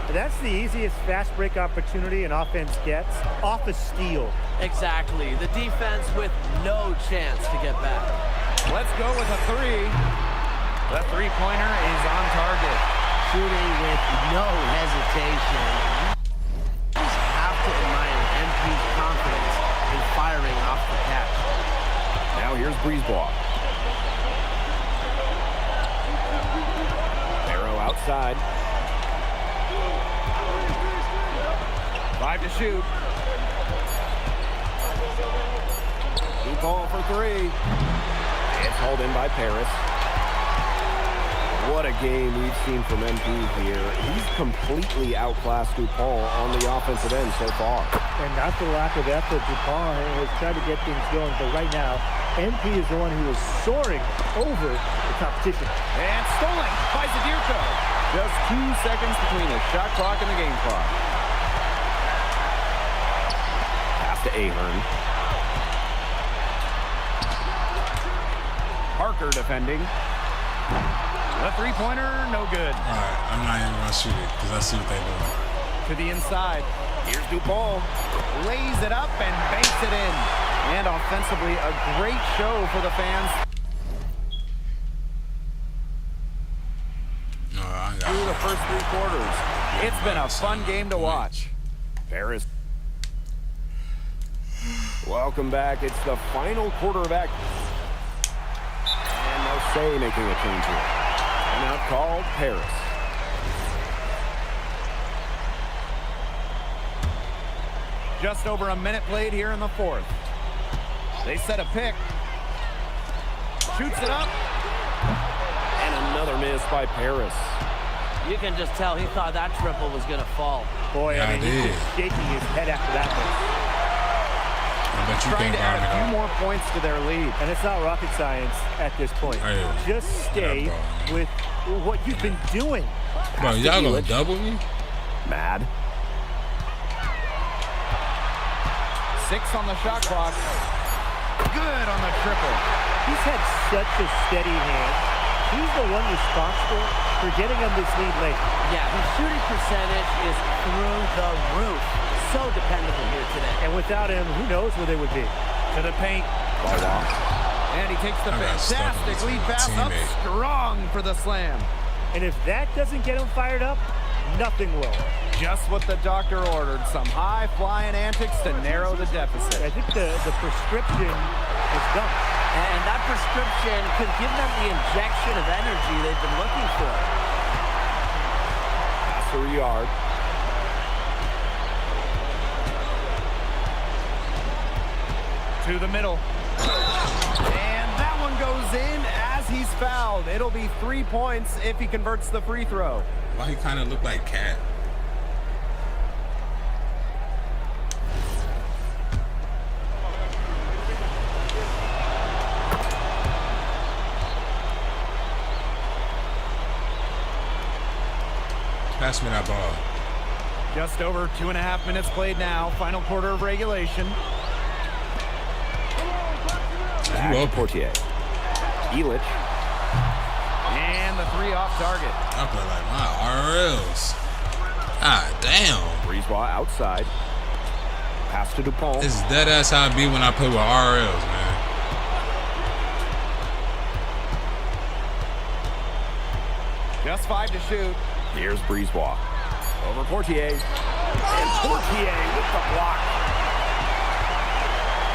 [SPEAKER 4] That's the easiest fast break opportunity an offense gets, off a steal.
[SPEAKER 8] Exactly. The defense with no chance to get back.
[SPEAKER 2] Let's go with a three. The three-pointer is on target.
[SPEAKER 8] Shooting with no hesitation. You just have to admire MP's confidence in firing off the catch.
[SPEAKER 2] Now here's Brisebois. Barrow outside. 5 to shoot. Dupont for three. It's hauled in by Paris. What a game we've seen from MP here. He's completely outclassed Dupont on the offensive end so far.
[SPEAKER 4] And not for lack of effort, Dupont has tried to get things going, but right now, MP is the one who is soaring over the competition.
[SPEAKER 2] And stolen by Zadirko. Just 2 seconds between the shot clock and the game clock. Pass to Ahern. Parker defending. The three-pointer, no good.
[SPEAKER 1] All right, I'm not even gonna shoot it because I see what they do.
[SPEAKER 2] To the inside. Here's Dupont. Lays it up and banks it in. And offensively, a great show for the fans.
[SPEAKER 1] No, I got
[SPEAKER 2] Through the first 3 quarters. It's been a fun game to watch. Paris. Welcome back. It's the final quarter of action. And Marseille making a change here. Timeout called Paris. Just over a minute played here in the fourth. They set a pick. Shoots it up. And another miss by Paris.
[SPEAKER 8] You can just tell he thought that triple was going to fall.
[SPEAKER 4] Boy,
[SPEAKER 1] Yeah,
[SPEAKER 4] I mean,
[SPEAKER 1] I
[SPEAKER 4] he's
[SPEAKER 1] did.
[SPEAKER 4] just shaking his head after that one.
[SPEAKER 1] I bet you
[SPEAKER 2] Trying
[SPEAKER 1] can't
[SPEAKER 2] to add
[SPEAKER 1] guard
[SPEAKER 2] a
[SPEAKER 1] me
[SPEAKER 2] few
[SPEAKER 1] though.
[SPEAKER 2] more points to their lead.
[SPEAKER 4] And it's not rocket science at this point.
[SPEAKER 1] Oh, yeah.
[SPEAKER 4] Just stay
[SPEAKER 1] Get up, ball,
[SPEAKER 4] with what you've been doing.
[SPEAKER 1] Bro, y'all gonna double me?
[SPEAKER 2] Mad. 6 on the shot clock. Good on the triple.
[SPEAKER 4] He's had such a steady hand. he's the one responsible for getting them this lead late.
[SPEAKER 8] Yeah, his shooting percentage is through the roof. So dependable here today.
[SPEAKER 4] And without him, who knows where they would be.
[SPEAKER 2] To the paint. Ball lost. And he takes the
[SPEAKER 1] I got stuck
[SPEAKER 2] fantastic
[SPEAKER 1] with
[SPEAKER 2] lead
[SPEAKER 1] my
[SPEAKER 2] pass up
[SPEAKER 1] teammate.
[SPEAKER 2] strong for the slam.
[SPEAKER 4] And if that doesn't get him fired up, nothing will.
[SPEAKER 2] Just what the doctor ordered. Some high-flying antics to narrow the deficit.
[SPEAKER 4] I think the prescription is done.
[SPEAKER 8] And that prescription could give them the injection of energy they've been looking for.
[SPEAKER 2] Pass to Riyard. To the middle. And that one goes in as he's fouled. It'll be 3 points if he converts the free throw.
[SPEAKER 1] Why he kind of look like Cat? Pass me that ball.
[SPEAKER 2] Just over 2.5 minutes played now. Final quarter of regulation. Back to Portier. Elich. And the three off target.
[SPEAKER 1] I play like my RLs. Ah, damn.
[SPEAKER 2] Brisebois outside. Pass to Dupont.
[SPEAKER 1] This is dead ass how I be when I play with RLs, man.
[SPEAKER 2] Just 5 to shoot. Here's Brisebois. Over Portier. And Portier with the block.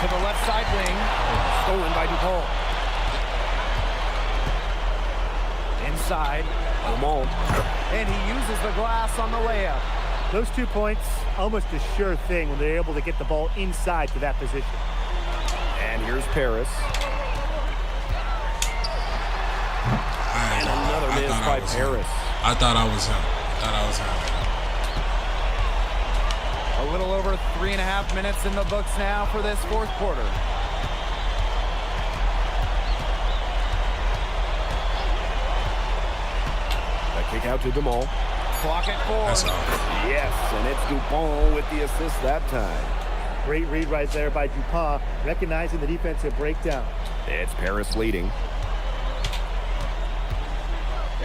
[SPEAKER 2] To the left side wing. Stolen by Dupont. Inside. Dumont. And he uses the glass on the layup.
[SPEAKER 4] Those 2 points, almost a sure thing when they're able to get the ball inside to that position.
[SPEAKER 2] And here's Paris. And another miss by Paris.
[SPEAKER 1] I thought I was him.
[SPEAKER 2] A little over 3.5 minutes in the books now for this fourth quarter. A kick out to Dumont. Clock at 4.
[SPEAKER 1] That's all.
[SPEAKER 2] Yes, and it's Dupont with the assist that time.
[SPEAKER 4] Great read right there by Dupont, recognizing the defensive breakdown.
[SPEAKER 2] It's Paris leading.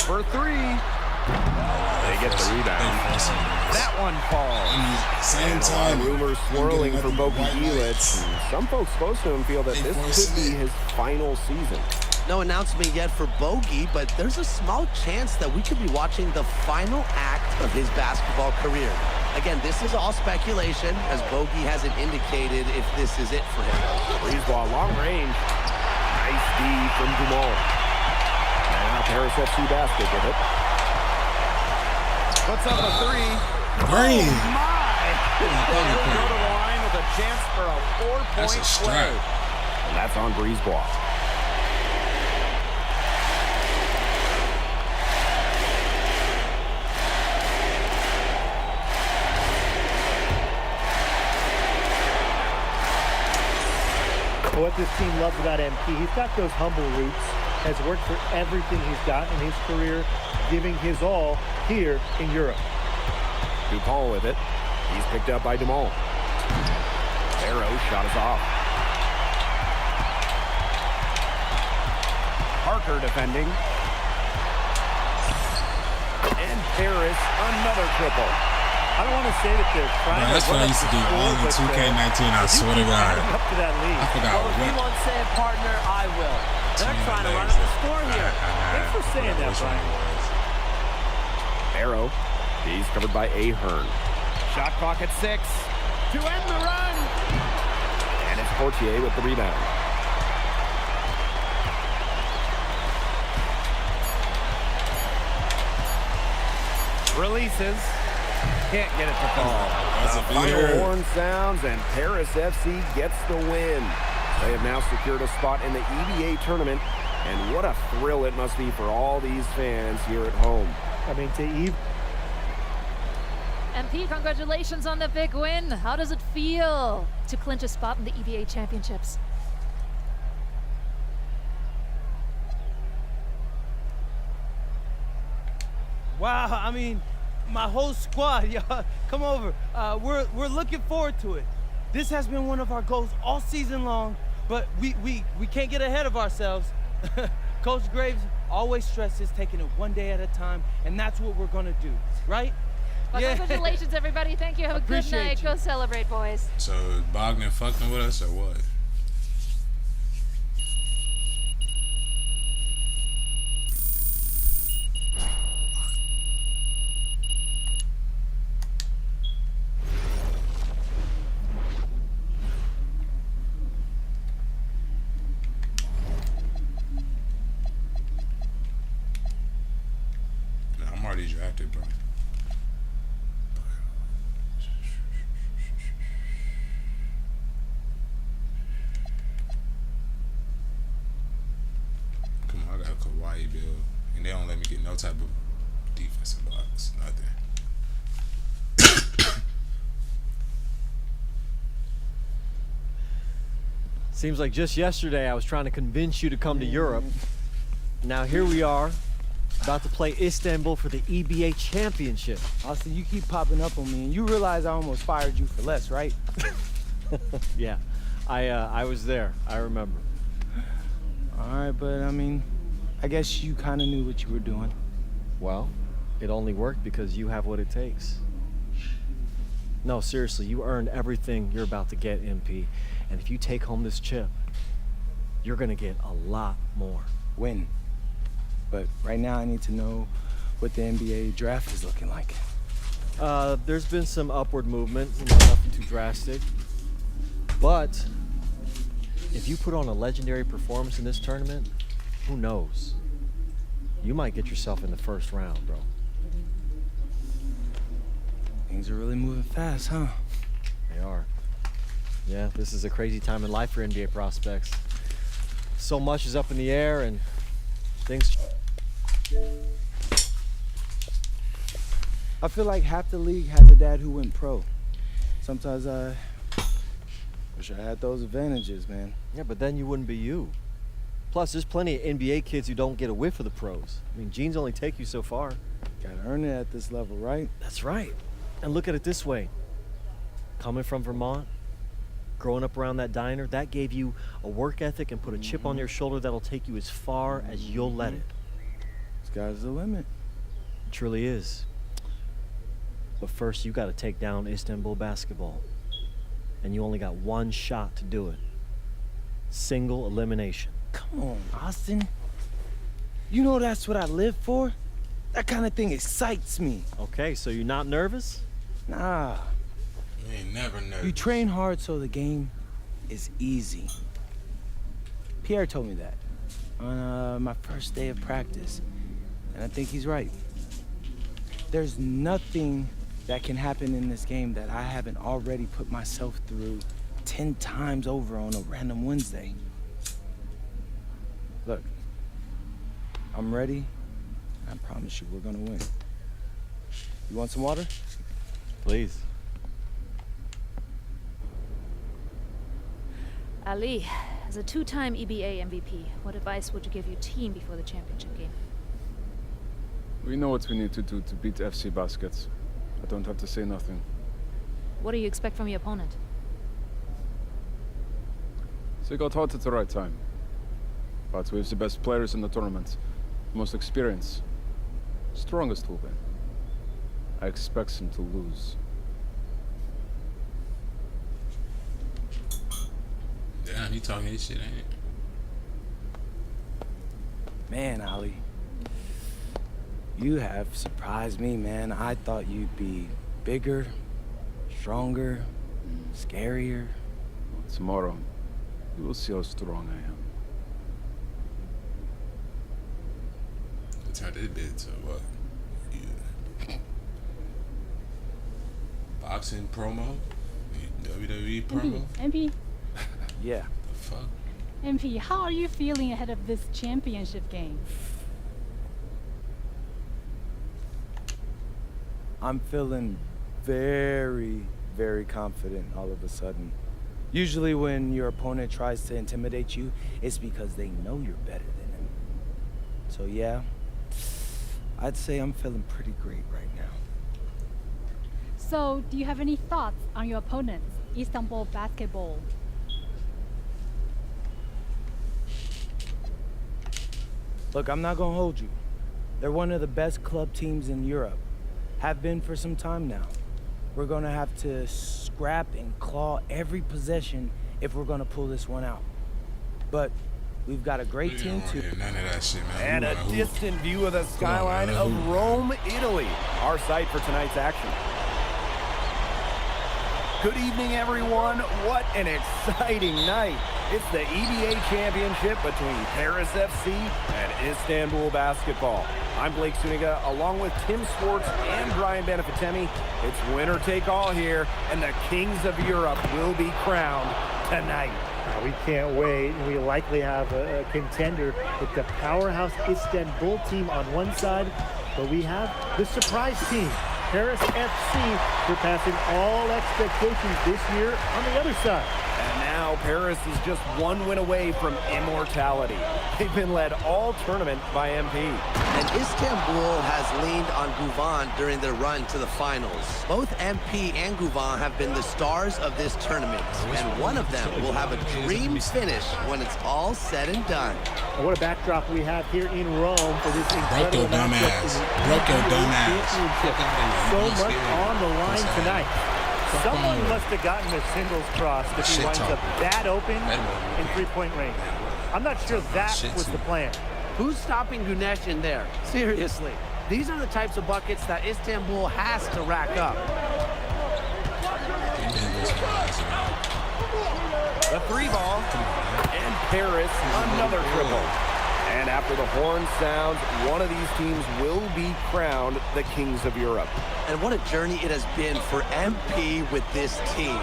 [SPEAKER 2] For 3. They get the rebound. That one falls.
[SPEAKER 1] Same time.
[SPEAKER 2] Rumors swirling for Bogi Elich. Some folks close to him feel that this could be his final season.
[SPEAKER 3] No announcement yet for Bogi, but there's a small chance that we could be watching the final act of his basketball career. Again, this is all speculation, as Bogi hasn't indicated if this is it for him.
[SPEAKER 2] Brisebois long range. Nice D from Dumont. Now Paris FC basket with it. Puts up a 3.
[SPEAKER 1] Green.
[SPEAKER 2] Oh my! He'll go to the line with a chance for a 4-point
[SPEAKER 1] That's a
[SPEAKER 2] play.
[SPEAKER 1] strike.
[SPEAKER 2] And that's on Brisebois.
[SPEAKER 4] What this team loves about MP, he's got those humble roots, has worked for everything he's got in his career, giving his all here in Europe.
[SPEAKER 2] Dupont with it. He's picked up by Dumont. Arrow shot is off. Parker defending. And Paris, another triple.
[SPEAKER 4] I don't want to say that they're trying
[SPEAKER 1] Bro, that's
[SPEAKER 4] to
[SPEAKER 1] what I
[SPEAKER 4] run
[SPEAKER 1] used to do.
[SPEAKER 4] up the
[SPEAKER 1] Only
[SPEAKER 4] score, but,
[SPEAKER 1] 2K19, I swear to God.
[SPEAKER 4] up to that lead.
[SPEAKER 1] I forgot
[SPEAKER 8] Well, if you
[SPEAKER 1] what.
[SPEAKER 8] want to say it, partner, I will. They're trying to run up the score here.
[SPEAKER 4] Thanks for saying that, Brian.
[SPEAKER 2] Arrow. He's covered by Ahern. Shot clock at 6. To end the run. And it's Portier with the rebound. Releases. Can't get it to fall.
[SPEAKER 1] That's a
[SPEAKER 2] The final
[SPEAKER 1] beater.
[SPEAKER 2] horn sounds, and Paris FC gets the win. They have now secured a spot in the EVA tournament, and what a thrill it must be for all these fans here at home.
[SPEAKER 4] I mean, to Eve.
[SPEAKER 7] MP, congratulations on the big win. How does it feel to clinch a spot in the EVA Championships?
[SPEAKER 5] Wow, I mean, my whole squad, y'all, come over. We're looking forward to it. This has been one of our goals all season long, but we can't get ahead of ourselves. Coach Graves always stresses taking it one day at a time, and that's what we're gonna do, right?
[SPEAKER 7] Well, congratulations, everybody. Thank you. Have a good
[SPEAKER 5] Appreciate
[SPEAKER 7] night.
[SPEAKER 5] you.
[SPEAKER 7] Go celebrate, boys.
[SPEAKER 1] So Bogdan fucking with us or what? Nah, I'm already drafted, bro. Come on, I got a Kawhi build, and they don't let me get no type of defensive blocks, nothing.
[SPEAKER 9] Seems like just yesterday I was trying to convince you to come to Europe. Now here we are, about to play Istanbul for the EBA Championship.
[SPEAKER 5] Austin, you keep popping up on me, and you realize I almost fired you for less, right?
[SPEAKER 9] Yeah, I was there. I remember.
[SPEAKER 5] All right, but I mean, I guess you kind of knew what you were doing.
[SPEAKER 9] Well, it only worked because you have what it takes. No, seriously, you earned everything you're about to get, MP. And if you take home this chip, you're gonna get a lot more.
[SPEAKER 5] Win. But right now I need to know what the NBA draft is looking like.
[SPEAKER 9] There's been some upward movement, nothing too drastic. But if you put on a legendary performance in this tournament, who knows? You might get yourself in the first round, bro.
[SPEAKER 5] Things are really moving fast, huh?
[SPEAKER 9] They are. Yeah, this is a crazy time in life for NBA prospects. So much is up in the air and things...
[SPEAKER 5] I feel like half the league has a dad who went pro. Sometimes I wish I had those advantages, man.
[SPEAKER 9] Yeah, but then you wouldn't be you. Plus, there's plenty of NBA kids who don't get a whiff of the pros. I mean, genes only take you so far.
[SPEAKER 5] Gotta earn it at this level, right?
[SPEAKER 9] That's right. And look at it this way. Coming from Vermont, growing up around that diner, that gave you a work ethic and put a chip on your shoulder that'll take you as far as you'll let it.
[SPEAKER 5] Sky's the limit.
[SPEAKER 9] It truly is. But first, you got to take down Istanbul basketball. And you only got one shot to do it. Single elimination.
[SPEAKER 5] Come on, Austin. You know that's what I live for? That kind of thing excites me.
[SPEAKER 9] Okay, so you're not nervous?
[SPEAKER 5] Nah.
[SPEAKER 1] You ain't never nervous.
[SPEAKER 5] You train hard so the game is easy. Pierre told me that on my first day of practice. And I think he's right. There's nothing that can happen in this game that I haven't already put myself through 10 times over on a random Wednesday. Look, I'm ready. I promise you we're gonna win. You want some water?
[SPEAKER 9] Please.
[SPEAKER 7] Ali, as a two-time EBA MVP, what advice would you give your team before the championship game?
[SPEAKER 10] We know what we need to do to beat FC Baskets. I don't have to say nothing.
[SPEAKER 7] What do you expect from your opponent?
[SPEAKER 10] They got hot at the right time. But we have the best players in the tournament. Most experience. Strongest will win. I expect them to lose.
[SPEAKER 1] Damn, he talking his shit, ain't it?
[SPEAKER 5] Man, Ali. You have surprised me, man. I thought you'd be bigger, stronger, scarier.
[SPEAKER 10] Tomorrow, you will see how strong I am.
[SPEAKER 1] It turned this bit to what? Yeah. Boxing promo? WWE promo?
[SPEAKER 11] MP,
[SPEAKER 5] Yeah.
[SPEAKER 1] The fuck?
[SPEAKER 11] MP, how are you feeling ahead of this championship game?
[SPEAKER 5] I'm feeling very, very confident all of a sudden. Usually when your opponent tries to intimidate you, it's because they know you're better than them. So yeah, I'd say I'm feeling pretty great right now.
[SPEAKER 11] So, do you have any thoughts on your opponents, Istanbul basketball?
[SPEAKER 5] Look, I'm not going to hold you. They're one of the best club teams in Europe. Have been for some time now. We're going to have to scrap and claw every possession if we're going to pull this one out. But we've got a great team too.
[SPEAKER 1] None of that shit, man.
[SPEAKER 2] And a distant view of the skyline of Rome, Italy, our site for tonight's action. Good evening, everyone. What an exciting night. It's the EBA Championship between Paris FC and Istanbul Basketball. I'm Blake Suniga, along with Tim Swartz and Brian Benefitemi. It's winner take all here, and the kings of Europe will be crowned tonight.
[SPEAKER 4] We can't wait. We likely have a contender with the powerhouse Istanbul team on one side, but we have the surprise team, Paris FC, surpassing all expectations this year on the other side.
[SPEAKER 2] And now Paris is just one win away from immortality. They've been led all tournament by MP.
[SPEAKER 3] And Istanbul has leaned on Guvan during their run to the finals. Both MP and Guvan have been the stars of this tournament, and one of them will have a dream finish when it's all said and done.
[SPEAKER 4] And what a backdrop we have here in Rome for this incredible
[SPEAKER 1] Broke your dumb
[SPEAKER 4] matchup
[SPEAKER 1] ass.
[SPEAKER 4] in the
[SPEAKER 1] Broke your
[SPEAKER 4] NBA
[SPEAKER 1] dumb ass.
[SPEAKER 4] Championship. So much on the line tonight. Someone must have gotten their singles crossed if he winds up that open in three-point range. I'm not sure that was the plan.
[SPEAKER 8] Who's stopping Gunesh in there? Seriously. These are the types of buckets that Istanbul has to rack up.
[SPEAKER 2] The three ball, and Paris another triple. And after the horn sounds, one of these teams will be crowned the kings of Europe.
[SPEAKER 3] And what a journey it has been for MP with this team.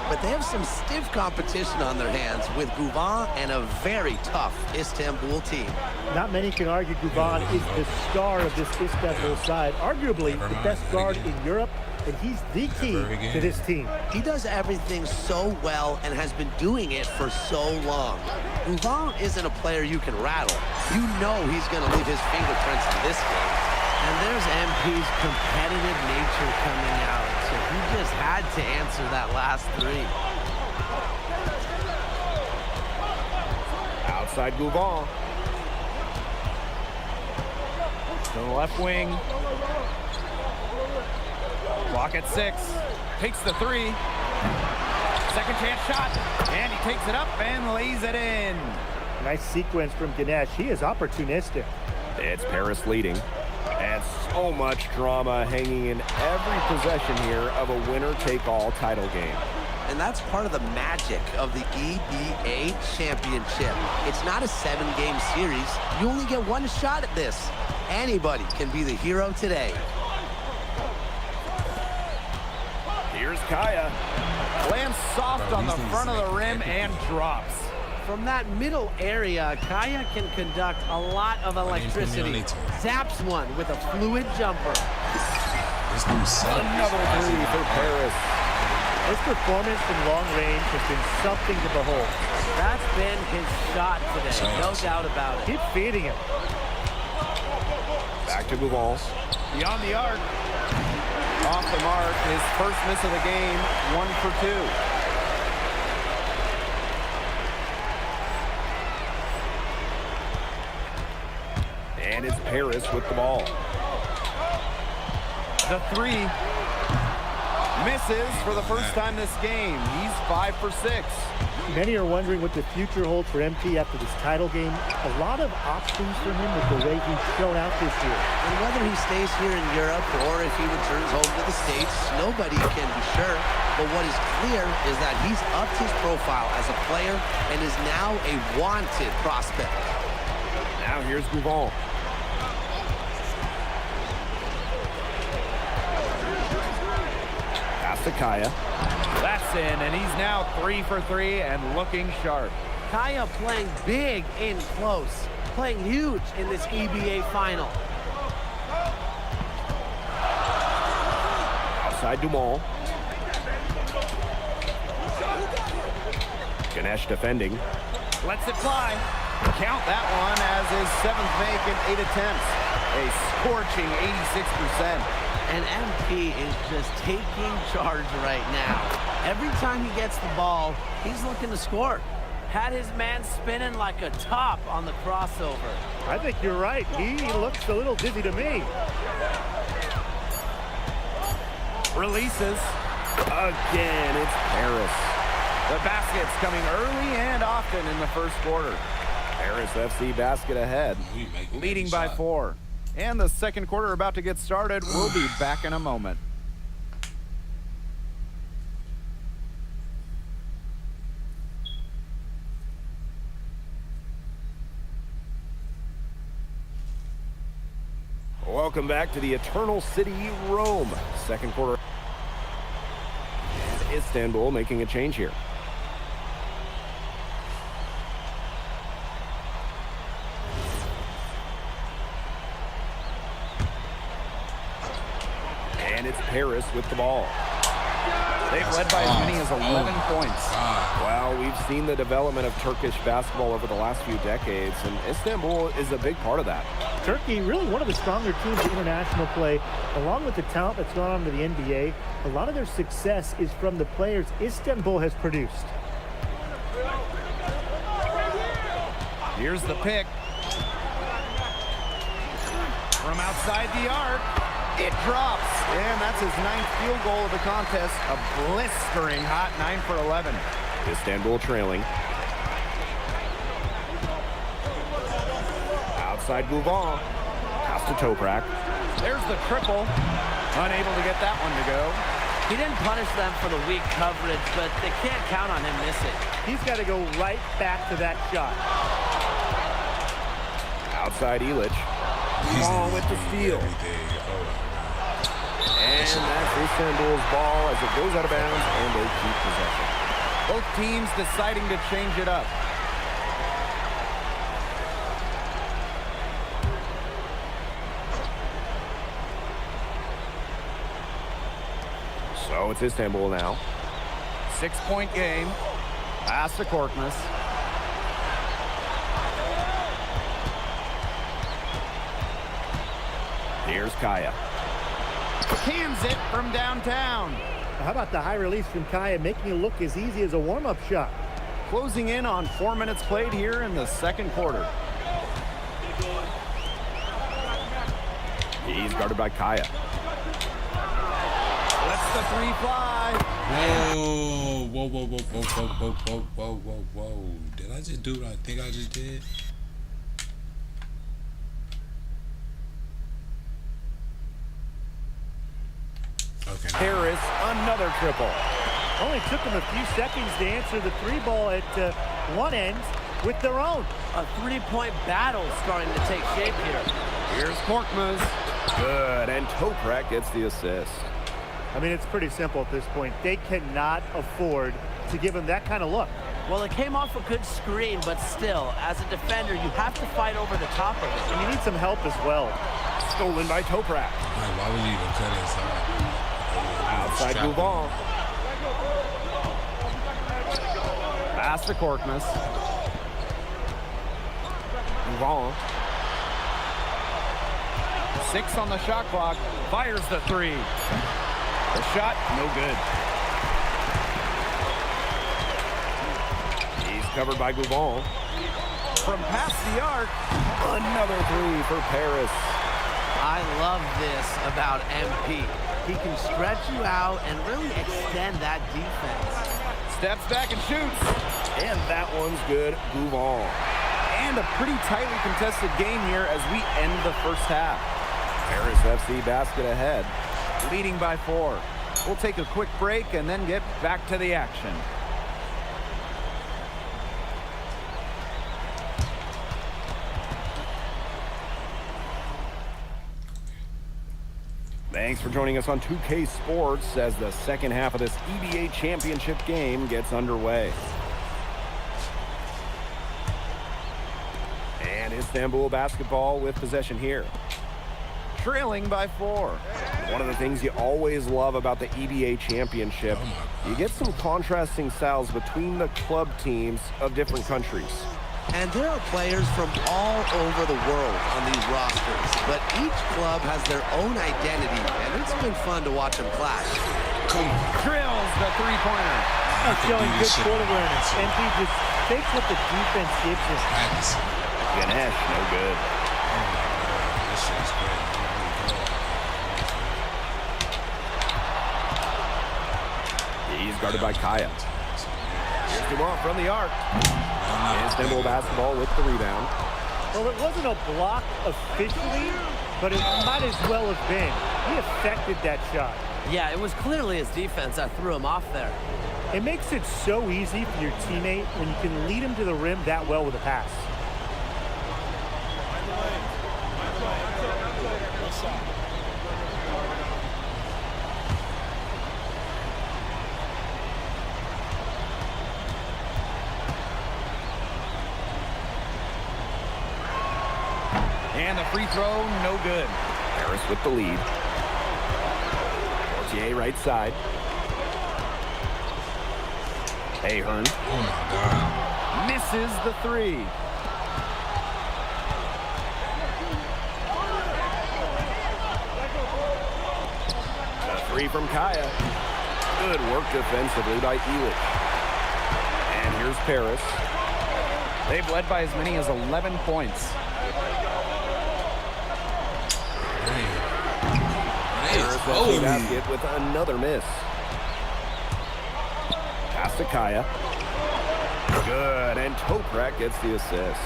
[SPEAKER 3] But they have some stiff competition on their hands with Guvan and a very tough Istanbul team.
[SPEAKER 4] Not many can argue Guvan is the star of this Istanbul side, arguably the best guard in Europe, and he's the key to this team.
[SPEAKER 3] He does everything so well and has been doing it for so long. Guvan isn't a player you can rattle. You know he's going to leave his fingerprints in this game.
[SPEAKER 8] And there's MP's competitive nature coming out. So he just had to answer that last three.
[SPEAKER 2] Outside Guvan. To the left wing. Clock at 6. Takes the three. Second chance shot. And he takes it up and lays it in.
[SPEAKER 4] Nice sequence from Ganesh. He is opportunistic.
[SPEAKER 2] It's Paris leading. And so much drama hanging in every possession here of a winner-take-all title game.
[SPEAKER 3] And that's part of the magic of the EBA Championship. It's not a 7-game series. You only get one shot at this. Anybody can be the hero today.
[SPEAKER 2] Here's Kaya. Lands soft on the front of the rim and drops.
[SPEAKER 8] From that middle area, Kaya can conduct a lot of electricity. Zaps one with a fluid jumper.
[SPEAKER 2] Another three for Paris.
[SPEAKER 4] His performance from long range has been something to behold.
[SPEAKER 8] That's been his shot today, no doubt about it.
[SPEAKER 4] Keep feeding him.
[SPEAKER 2] Back to Guvan. Beyond the arc. Off the mark. His first miss of the game. 1 for 2. And it's Paris with the ball. The three misses for the first time this game. He's 5 for 6.
[SPEAKER 4] Many are wondering what the future holds for MP after this title game. A lot of options for him with the way he's shown out this year.
[SPEAKER 3] And whether he stays here in Europe or if he returns home to the States, nobody can be sure. But what is clear is that he's upped his profile as a player and is now a wanted prospect.
[SPEAKER 2] Now here's Guvan. Pass to Kaya. That's in, and he's now 3 for 3 and looking sharp.
[SPEAKER 8] Kaya playing big in close, playing huge in this EBA final.
[SPEAKER 2] Outside Dumont. Ganesh defending. Lets it fly. Count that one as his 7th make in 8 attempts. A scorching 86%.
[SPEAKER 8] And MP is just taking charge right now. Every time he gets the ball, he's looking to score. Had his man spinning like a top on the crossover.
[SPEAKER 4] I think you're right. He looks a little dizzy to me.
[SPEAKER 2] Releases. Again, it's Paris. The basket's coming early and often in the first quarter. Paris FC basket ahead, leading by 4. And the second quarter about to get started. We'll be back in a moment. Welcome back to the Eternal City, Rome. Second quarter. And Istanbul making a change here. And it's Paris with the ball. They've led by as many as 11 points. Well, we've seen the development of Turkish basketball over the last few decades, and Istanbul is a big part of that.
[SPEAKER 4] Turkey, really one of the stronger teams in international play, along with the talent that's gone on to the NBA. A lot of their success is from the players Istanbul has produced.
[SPEAKER 2] Here's the pick. From outside the arc, it drops. And that's his 9th field goal of the contest. A blistering hot 9 for 11. Istanbul trailing. Outside Gouvan. Pass to Toprak. There's the triple. Unable to get that one to go.
[SPEAKER 8] He didn't punish them for the weak coverage, but they can't count on him missing.
[SPEAKER 4] He's got to go right back to that shot.
[SPEAKER 2] Outside Ilic. Ball with the steal. And that's Istanbul's ball as it goes out of bounds, and they keep possession. Both teams deciding to change it up. So it's Istanbul now. 6-point game. Pass to Korkmaz. Here's Kaya. Cans it from downtown.
[SPEAKER 4] How about the high release from Kaya, making it look as easy as a warm-up shot?
[SPEAKER 2] Closing in on 4 minutes played here in the second quarter. He's guarded by Kaya. Lets the 3 fly.
[SPEAKER 1] Whoa. Did I just do what I think I just did? Okay.
[SPEAKER 2] Paris, another triple.
[SPEAKER 4] Only took them a few seconds to answer the 3 ball at one end with their own.
[SPEAKER 8] A 3-point battle starting to take shape here.
[SPEAKER 2] Here's Korkmaz. Good, and Toprak gets the assist.
[SPEAKER 4] I mean, it's pretty simple at this point. They cannot afford to give him that kind of look.
[SPEAKER 8] Well, it came off a good screen, but still, as a defender, you have to fight over the top of it.
[SPEAKER 4] And you need some help as well.
[SPEAKER 2] Stolen by Toprak.
[SPEAKER 1] Why would you even cut inside?
[SPEAKER 2] Outside Gouvan. Pass to Korkmaz. Gouvan. 6 on the shot clock. Fires the 3. The shot, no good. He's covered by Gouvan. From past the arc, another 3 for Paris.
[SPEAKER 8] I love this about MP. He can stretch you out and really extend that defense.
[SPEAKER 2] Steps back and shoots. And that one's good. Gouvan. And a pretty tightly contested game here as we end the first half. Paris FC basket ahead, leading by 4. We'll take a quick break and then get back to the action. Thanks for joining us on 2K Sports as the second half of this EBA championship game gets underway. And Istanbul basketball with possession here. Trailing by 4. One of the things you always love about the EBA championship, you get some contrasting styles between the club teams of different countries.
[SPEAKER 3] And there are players from all over the world on these rosters, but each club has their own identity, and it's been fun to watch them clash.
[SPEAKER 2] Drills the 3-pointer.
[SPEAKER 4] Showing good court awareness. MP just takes what the defense gives him.
[SPEAKER 2] Ganesh, no good.
[SPEAKER 1] This shit's crazy.
[SPEAKER 2] He's guarded by Kaya. Here's Dumont from the arc. Istanbul basketball with the rebound.
[SPEAKER 4] Well, it wasn't a block officially, but it might as well have been. He affected that shot.
[SPEAKER 8] Yeah, it was clearly his defense that threw him off there.
[SPEAKER 4] It makes it so easy for your teammate when you can lead him to the rim that well with a pass.
[SPEAKER 2] And the free throw, no good. Harris with the lead. Portier right side. Ahern.
[SPEAKER 1] Oh my God.
[SPEAKER 2] Misses the three. The three from Kaya. Good work defensively by Elich. And here's Paris. They've led by as many as 11 points. Paris basket with another miss. Pass to Kaya. Good, and Toprak gets the assist.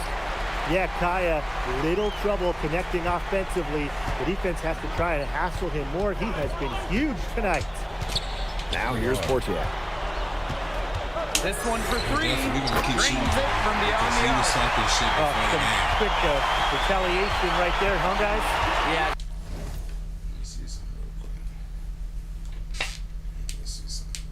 [SPEAKER 4] Yeah, Kaya, little trouble connecting offensively. The defense has to try and hassle him more. He has been huge tonight.
[SPEAKER 2] Now here's Portier. This one for three. Drains it from beyond the arc.
[SPEAKER 4] Some quick retaliation right there, huh, guys?
[SPEAKER 8] Yeah.
[SPEAKER 1] Let me see something real quick. Let's see something.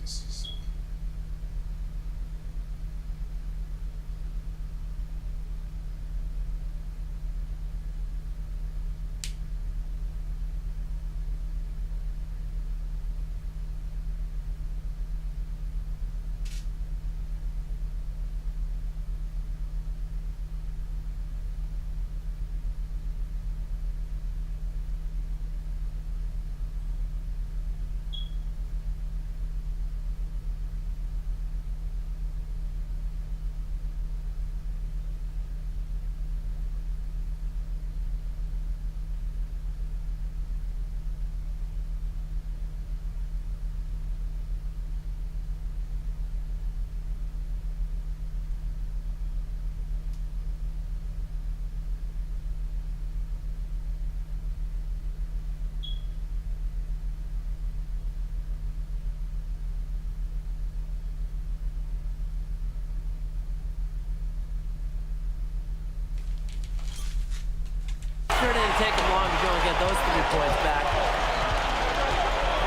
[SPEAKER 8] Sure didn't take him long to go and get those 3 points back.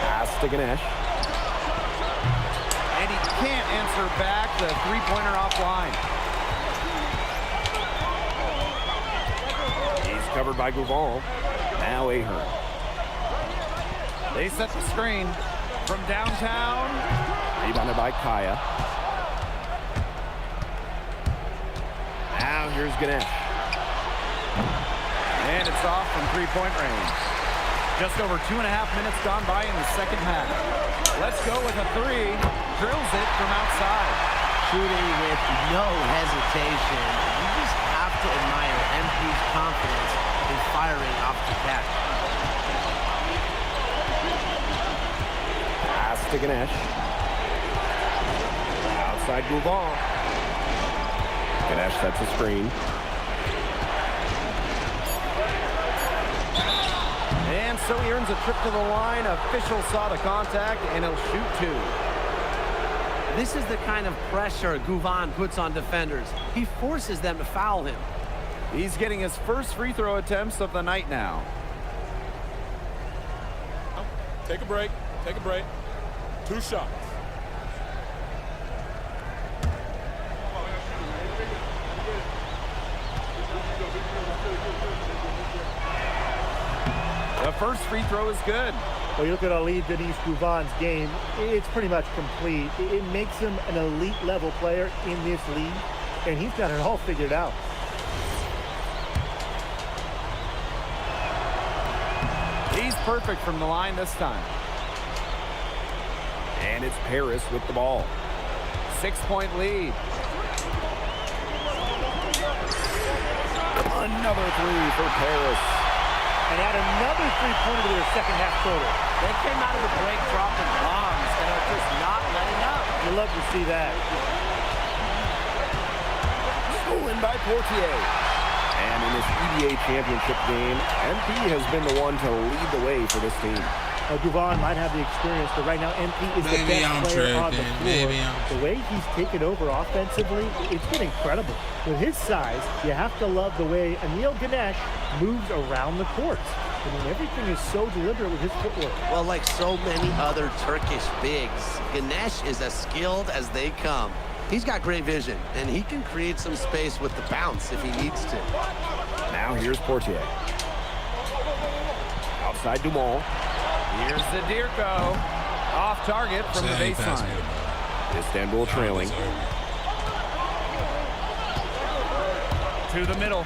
[SPEAKER 2] Pass to Ganesh. And he can't answer back the three-pointer offline. He's covered by Gouvon. Now Ahern. They set the screen from downtown. Rebounded by Kaya. Now here's Ganesh. And it's off from three-point range. Just over 2.5 minutes gone by in the second half. Let's go with a three. Drills it from outside.
[SPEAKER 8] Shooting with no hesitation. You just have to admire MP's confidence in firing off the catch.
[SPEAKER 2] Pass to Ganesh. Outside Gouvon. Ganesh sets a screen. And so he earns a trip to the line. Official saw the contact, and he'll shoot two.
[SPEAKER 8] This is the kind of pressure Gouvon puts on defenders. He forces them to foul him.
[SPEAKER 2] He's getting his first free throw attempts of the night now.
[SPEAKER 10] Take a break. Take a break. 2 shots.
[SPEAKER 2] The first free throw is good.
[SPEAKER 4] Well, you look at Ali Denise Gouvon's game, it's pretty much complete. It makes him an elite level player in this league, and he's got it all figured out.
[SPEAKER 2] He's perfect from the line this time. And it's Paris with the ball. 6-point lead. Another three for Paris.
[SPEAKER 4] And add another three-pointer to their second half total.
[SPEAKER 8] They came out of the break dropping bombs and are just not letting up.
[SPEAKER 4] You love to see that.
[SPEAKER 2] Stolen by Portier. And in this EBA championship game, MP has been the one to lead the way for this team.
[SPEAKER 4] Gouvan might have the experience, but right now MP is the best player on the floor. The way he's taken over offensively, it's been incredible. With his size, you have to love the way Anil Ganesh moves around the court. I mean, everything is so deliberate with his footwork.
[SPEAKER 3] Well, like so many other Turkish bigs, Ganesh is as skilled as they come. He's got great vision, and he can create some space with the bounce if he needs to.
[SPEAKER 2] Now here's Portier. Outside Dumont. Here's Zadirko. Off target from the baseline. Istanbul trailing. To the middle.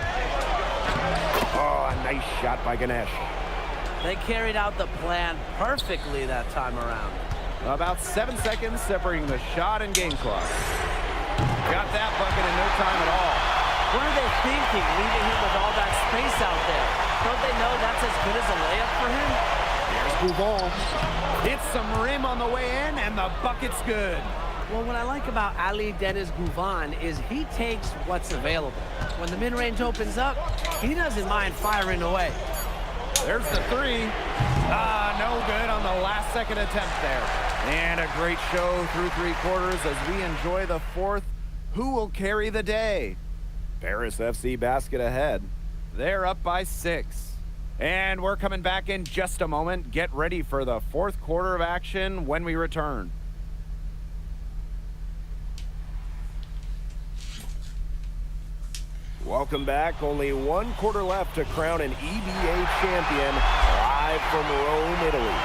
[SPEAKER 2] Oh, a nice shot by Ganesh.
[SPEAKER 8] They carried out the plan perfectly that time around.
[SPEAKER 2] About 7 seconds separating the shot and game clock. Got that bucket in no time at all.
[SPEAKER 8] What are they thinking, leaving him with all that space out there? Don't they know that's as good as a layup for him?
[SPEAKER 2] Here's Gouvan. Hits some rim on the way in, and the bucket's good.
[SPEAKER 8] Well, what I like about Ali Deniz Gouvan is he takes what's available. When the mid-range opens up, he doesn't mind firing away.
[SPEAKER 2] There's the three. No good on the last second attempt there. And a great show through three quarters as we enjoy the fourth. Who will carry the day? Paris FC basket ahead. They're up by 6. And we're coming back in just a moment. Get ready for the fourth quarter of action when we return. Welcome back. Only 1 quarter left to crown an EBA champion live from Rome, Italy.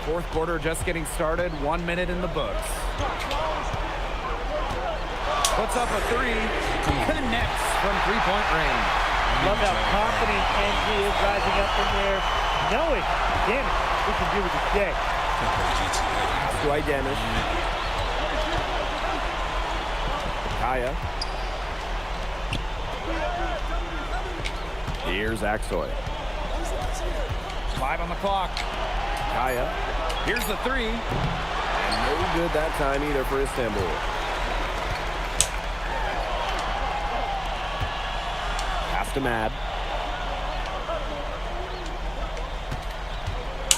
[SPEAKER 2] Fourth quarter just getting started. 1 minute in the books. Puts up a three. Connects from three-point range.
[SPEAKER 4] Love how confident NG is rising up from there, knowing, damn it, we can do it today.
[SPEAKER 2] Dwight Danish. Kaya. Here's Aksoy. 5 on the clock. Kaya. Here's the three. And no good that time either for Istanbul. Pass to Mad.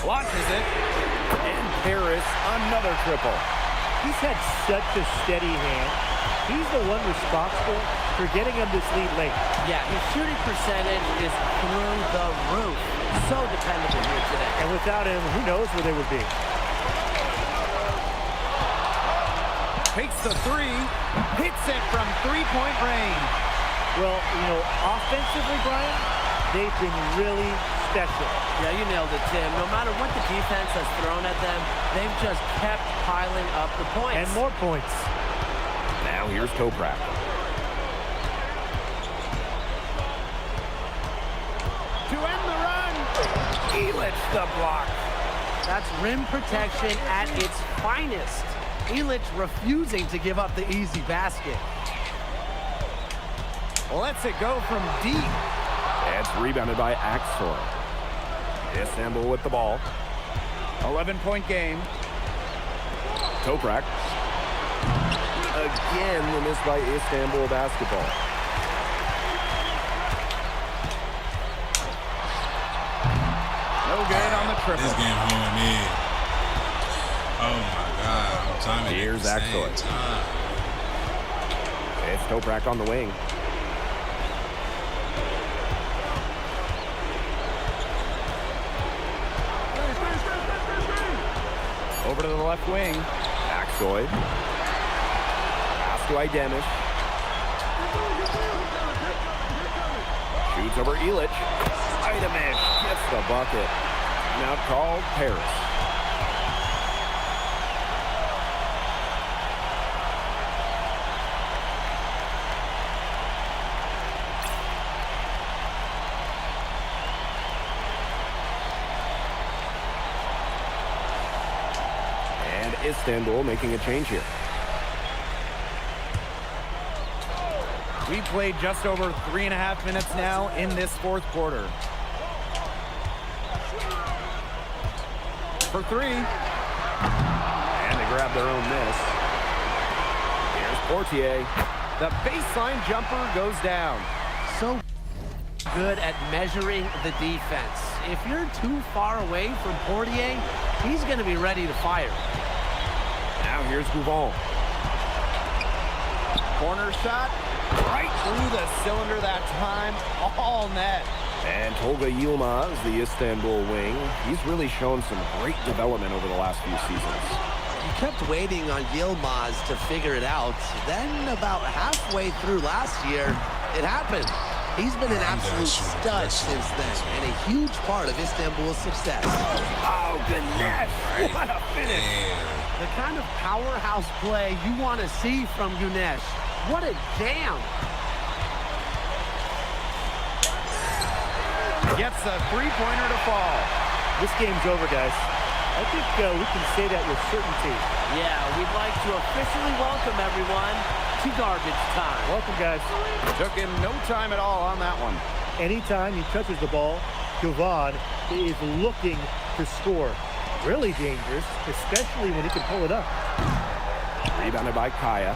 [SPEAKER 2] Launches it. And Paris, another triple.
[SPEAKER 4] He's had such a steady hand. He's the one responsible for getting him this lead late.
[SPEAKER 8] Yeah, his shooting percentage is through the roof. So dependable here today.
[SPEAKER 4] And without him, who knows where they would be.
[SPEAKER 2] Takes the three. Hits it from three-point range.
[SPEAKER 4] Well, you know, offensively, Brian, they've been really special.
[SPEAKER 8] Yeah, you nailed it, Tim. No matter what the defense has thrown at them, they've just kept piling up the points.
[SPEAKER 4] And more points.
[SPEAKER 2] Now here's Toprak. To end the run, Illich the block.
[SPEAKER 8] That's rim protection at its finest. Illich refusing to give up the easy basket.
[SPEAKER 2] Lets it go from deep. It's rebounded by Aksoy. Istanbul with the ball. 11-point game. Toprak. Again, the miss by Istanbul basketball. No good on the triple.
[SPEAKER 1] This game home me. Oh my God, I'm timing.
[SPEAKER 2] Here's Aksoy. It's Toprak on the wing. Over to the left wing. Aksoy. Pass to Idemish. Shoots over Illich. Idemish gets the bucket. Now called Paris. Istanbul making a change here.
[SPEAKER 12] We played just over 3.5 minutes now in this fourth quarter. For three.
[SPEAKER 2] And they grab their own miss. Here's Portier.
[SPEAKER 12] The baseline jumper goes down.
[SPEAKER 8] So good at measuring the defense. If you're too far away from Portier, he's going to be ready to fire.
[SPEAKER 2] Now here's Gouvon.
[SPEAKER 12] Corner shot. Right through the cylinder that time. All net.
[SPEAKER 2] And Tolga Yilmaz, the Istanbul wing. He's really shown some great development over the last few seasons.
[SPEAKER 3] You kept waiting on Yilmaz to figure it out. Then about halfway through last year, it happened. He's been an absolute stud since then, and a huge part of Istanbul's success.
[SPEAKER 2] Oh, Ganesh! What a finish!
[SPEAKER 8] The kind of powerhouse play you want to see from Ganesh. What a jam!
[SPEAKER 12] Gets a three-pointer to fall.
[SPEAKER 4] This game's over, guys. I think we can say that with certainty.
[SPEAKER 8] Yeah, we'd like to officially welcome everyone to garbage time.
[SPEAKER 4] Welcome, guys.
[SPEAKER 12] Took him no time at all on that one.
[SPEAKER 4] Anytime he touches the ball, Gouvon is looking to score. Really dangerous, especially when he can pull it up.
[SPEAKER 2] Rebounded by Kaya.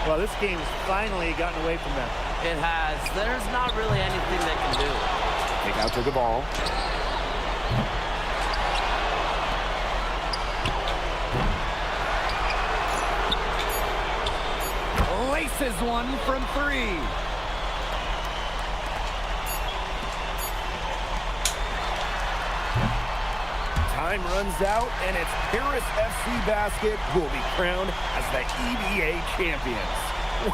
[SPEAKER 4] Well, this game's finally gotten away from them.
[SPEAKER 8] It has. There's not really anything they can do.
[SPEAKER 2] Kick out to the ball.
[SPEAKER 12] Laces one from three.
[SPEAKER 2] Time runs out, and it's Paris FC Basket who will be crowned as the EBA champions.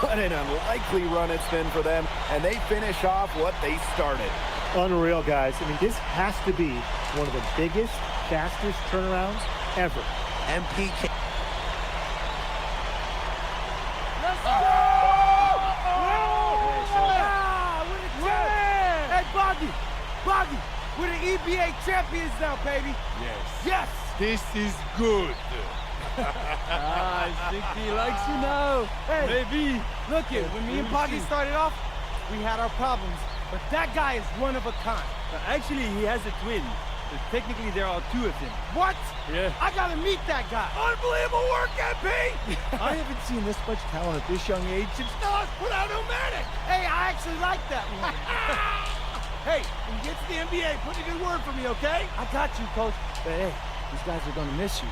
[SPEAKER 2] What an unlikely run it's been for them, and they finish off what they started.
[SPEAKER 4] Unreal, guys. I mean, this has to be one of the biggest, fastest turnarounds ever.
[SPEAKER 3] MPK.
[SPEAKER 5] Let's go! Hey, Boggy, we're the EBA champions now, baby. Yes.
[SPEAKER 1] This is good.
[SPEAKER 5] I think he likes you now. Hey, maybe. Look it, when me and Boggy started off, we had our problems, but that guy is one of a kind.
[SPEAKER 13] Actually, he has a twin. So technically, there are two of him.
[SPEAKER 5] What?
[SPEAKER 13] Yeah.
[SPEAKER 5] I gotta meet that guy. Unbelievable work, MP!
[SPEAKER 13] I haven't seen this much talent at this young age since
[SPEAKER 5] Nas put out Omatic. Hey, I actually like that one. Hey, when you get to the NBA, put in a good word for me, okay?
[SPEAKER 13] I got you, coach. But hey, these guys are gonna miss you.